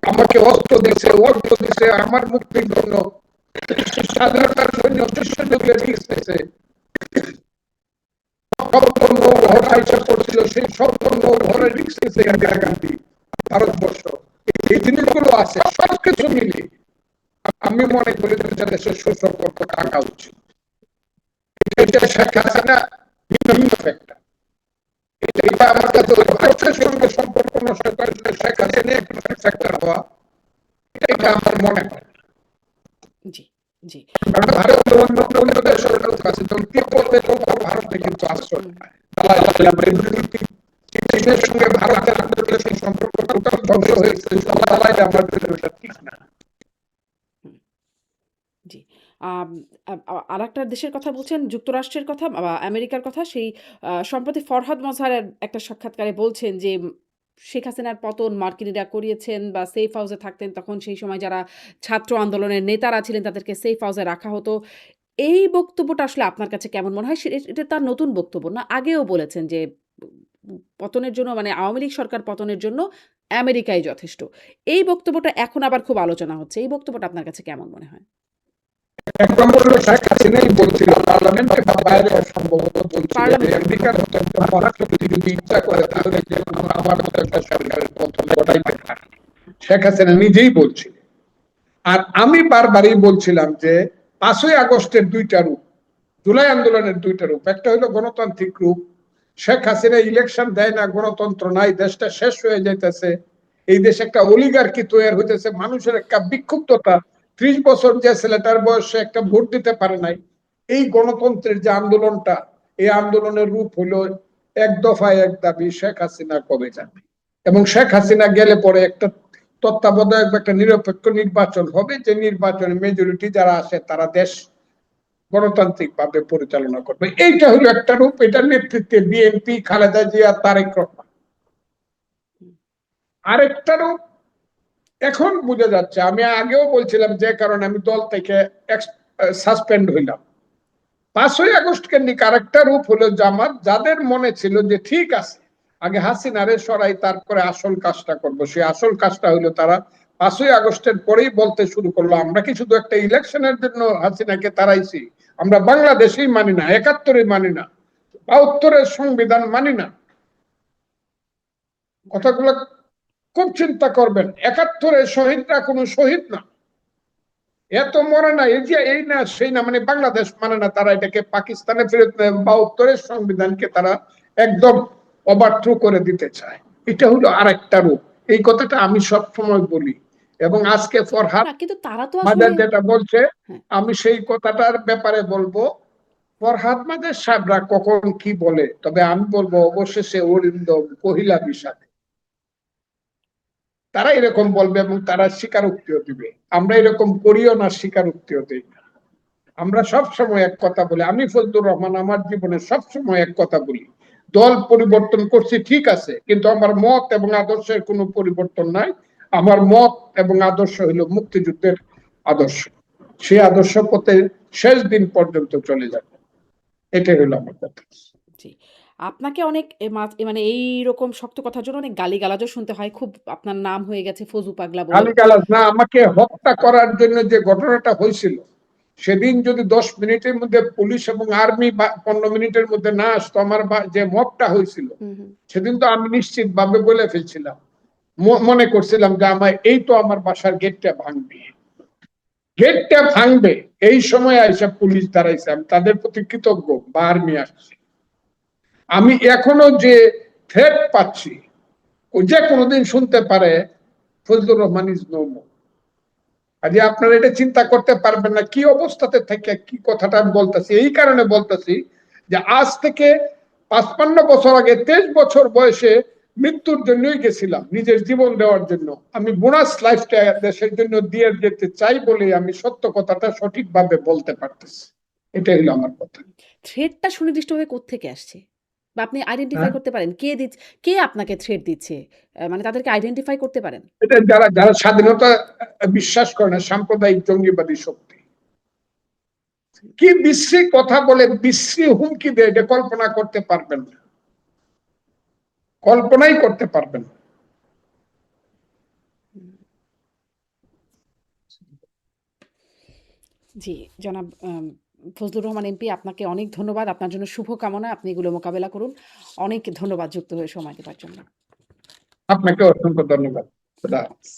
S2: আমাকে অস্ত্র দিয়েছে, অর্থ দিয়েছে, আমার মুক্তির জন্য স্বাধীনতার জন্য শিষ্যদের রিলিফ দিয়েছে। সম্পূর্ণ হঠাইসা করছিল, সেই সম্পূর্ণ ঘরে রিলিফ দিয়েছে ইন্দিরা গান্ধী, ভারতবর্ষ। এই জিনিসগুলো আছে, সবকিছু মিলিয়ে আমি মনে করি যে দেশের সুসম্পর্ক থাকা উচিত। এটা শেখ হাসিনা ভিন্ন ফ্যাক্টর। এটা আমার কাছে ভারতের সঙ্গে সম্পর্ক নষ্ট করেছিল শেখ হাসিনা একটা ফ্যাক্টর হওয়া, এটা আমার মনে হয়।
S1: জি, জি।
S2: কারণ ভারতের অন্য দেশের লোক আছে, যেমন তিব্বতের লোক ভারতে কিন্তু আশ্রয় পায়। চীনের সঙ্গে ভারতের সেই সম্পর্ক টোটাল ধ্বংস হয়েছে, দালাই আমার ঠিক না।
S1: জি। আরেকটা দেশের কথা বলছেন, যুক্তরাষ্ট্রের কথা বা আমেরিকার কথা। সেই সম্প্রতি ফরহাদ মজহারের একটা সাক্ষাৎকারে বলছেন যে, শেখ হাসিনার পতন মার্কিনিরা করিয়েছেন বা সেফ হাউসে থাকতেন। তখন সেই সময় যারা ছাত্র আন্দোলনের নেতারা ছিলেন তাদেরকে সেফ হাউসে রাখা হতো। এই বক্তব্যটা আসলে আপনার কাছে কেমন মনে হয়? এটা তার নতুন বক্তব্য না। আগেও বলেছেন যে, পতনের জন্য মানে আওয়ামী লীগ সরকার পতনের জন্য আমেরিকাই যথেষ্ট। এই বক্তব্যটা এখন আবার খুব আলোচনা হচ্ছে। এই বক্তব্যটা আপনার কাছে কেমন মনে হয়?
S2: এক নম্বরে শেখ হাসিনাই বলছিল, পার্লামেন্টে বা বাইরে সম্ভবত বলছিল যে আমেরিকার মতো একটা মহাশক্তি যদি ইচ্ছা করে তাহলে যে আমার মতো একটা সরকারের পতন ঘটাইতে পারে। শেখ হাসিনা নিজেই বলছিল। আর আমি বারবারই বলছিলাম যে 5ই আগস্টের 2টা রূপ, জুলাই আন্দোলনের 2টা রূপ। একটা হলো গণতান্ত্রিক রূপ, শেখ হাসিনা ইলেকশন দেয় না, গণতন্ত্র নাই, দেশটা শেষ হয়ে যাইতেছে, এই দেশে একটা অলিগার্কি তৈরি হইতেছে, মানুষের একটা বিক্ষুব্ধতা। 30 বছর যে ছেলেটার বয়সে একটা ভোট দিতে পারে নাই, এই গণতন্ত্রের যে আন্দোলনটা, এই আন্দোলনের রূপ হলো 1 দফায় 1 দাবি, শেখ হাসিনা কবে যাবে। এবং শেখ হাসিনা গেলে পরে একটা তত্ত্বাবধায়ক একটা নিরপেক্ষ নির্বাচন হবে, যে নির্বাচনে মেজরিটি যারা আসে তারা দেশ গণতান্ত্রিক ভাবে পরিচালনা করবে। এইটা হলো একটা রূপ, এটার নেতৃত্বে বিএনপি, খালেদা জিয়া, তারেক রহমান। আরেকটা রূপ এখন বোঝা যাচ্ছে, আমি আগেও বলছিলাম যে কারণে আমি দল থেকে সাসপেন্ড হইলাম। 5ই আগস্ট কেন্দ্রিক আরেকটা রূপ হলো জামাত, যাদের মনে ছিল যে ঠিক আছে আগে হাসিনারে সরাই তারপরে আসল কাজটা করবো। সেই আসল কাজটা হইলো তারা 5ই আগস্টের পরেই বলতে শুরু করলো, আমরা কি শুধু একটা ইলেকশনের জন্য হাসিনাকে তাড়াইছি, আমরা বাংলাদেশেই মানি না, 71-এ মানি না, 72-এর সংবিধান মানি না। কথাগুলো খুব চিন্তা করবেন। 71-এর শহীদরা কোনো শহীদ না, এত মরে না, এই যে এই না সেই না, মানে বাংলাদেশ মানে না, তারা এটাকে পাকিস্তানে ফেরত নেয়, 72-এর সংবিধানকে তারা একদম ওভারথ্রো করে দিতে চায়। এটা হলো আরেকটা রূপ। এই কথাটা আমি সব সময় বলি, এবং আজকে ফরহাদ
S1: না, কিন্তু তারা তো আসলে
S2: মাদার যেটা বলছে,
S1: হ্যাঁ,
S2: আমি সেই কথাটার ব্যাপারে বলবো। ফরহাদ মাদার সাহেবরা কখন কি বলে, তবে আমি বলবো অবশেষে অরিন্দম কহিলা বিষাদে, তারা এরকম বলবে এবং তারা স্বীকারোক্তিও দিবে। আমরা এরকম করিও না, স্বীকারোক্তিও দিই না। আমরা সব সময় এক কথা বলি, আমি ফজলুর রহমান আমার জীবনে সব সময় এক কথা বলি, দল পরিবর্তন করছি ঠিক আছে, কিন্তু আমার মত এবং আদর্শের কোনো পরিবর্তন নাই। আমার মত এবং আদর্শ হলো মুক্তিযুদ্ধের আদর্শ, সেই আদর্শ পথে শেষ দিন পর্যন্ত চলে যাবে, এটাই হলো আমার কথা।
S1: জি। আপনাকে অনেক মানে এইরকম শক্ত কথার জন্য অনেক গালিগালাজও শুনতে হয়। খুব আপনার নাম হয়ে গেছে ফজু পাগলা বলে।
S2: গালিগালাজ না, আমাকে হত্যা করার জন্য যে ঘটনাটা হয়েছিল, সেদিন যদি 10 মিনিটের মধ্যে পুলিশ এবং আর্মি 15 মিনিটের মধ্যে না আসতো, আমার যে মবটা হয়েছিল
S1: হুম, হুম।
S2: সেদিন তো আমি নিশ্চিত ভাবে বলে ফেলছিলাম, মনে করছিলাম যে আমার এই তো আমার বাসার গেটটা ভাঙবে, গেটটা ভাঙবে, এই সময় আইসা পুলিশ দাঁড়াইছে, আমি তাদের প্রতি কৃতজ্ঞ বা আর্মি আসছে। আমি এখনো যে থ্রেট পাচ্ছি, ও যে কোনোদিন শুনতে পারে Fazlur Rahman is no more. আজ আপনারা এটা চিন্তা করতে পারবেন না কি অবস্থাতে থেকে কি কথাটা আমি বলতেছি। এই কারণে বলতেছি যে আজ থেকে 55 বছর আগে 23 বছর বয়সে মৃত্যুর জন্যই গেছিলাম, নিজের জীবন দেওয়ার জন্য। আমি বোনাস লাইফটা দেশের জন্য দিয়ে যেতে চাই বলে আমি সত্য কথাটা সঠিকভাবে বলতে পারতেছি। এটাই হলো আমার কথা।
S1: থ্রেটটা সুনির্দিষ্টভাবে কোত্থেকে আসছে? বা আপনি আইডেন্টিফাই
S2: হ্যাঁ,
S1: করতে পারেন কে আপনাকে থ্রেট দিচ্ছে? মানে তাদেরকে আইডেন্টিফাই করতে পারেন?
S2: এটা যারা যারা স্বাধীনতা বিশ্বাস করে না, সাম্প্রদায়িক জঙ্গিবাদী শক্তি কি বিশ্রী কথা বলে, বিশ্রী হুমকি দেয়, এটা কল্পনা করতে পারবেন না, কল্পনাই করতে পারবেন না।
S1: হুম। জি, জনাব ফজলুর রহমান এমপি আপনাকে অনেক ধন্যবাদ। আপনার জন্য শুভকামনা। আপনি এগুলো মোকাবেলা করুন। অনেক ধন্যবাদ যুক্ত হয়ে সময় দেওয়ার জন্য।
S2: আপনাকে অসংখ্য ধন্যবাদ। খোদা হাফেজ।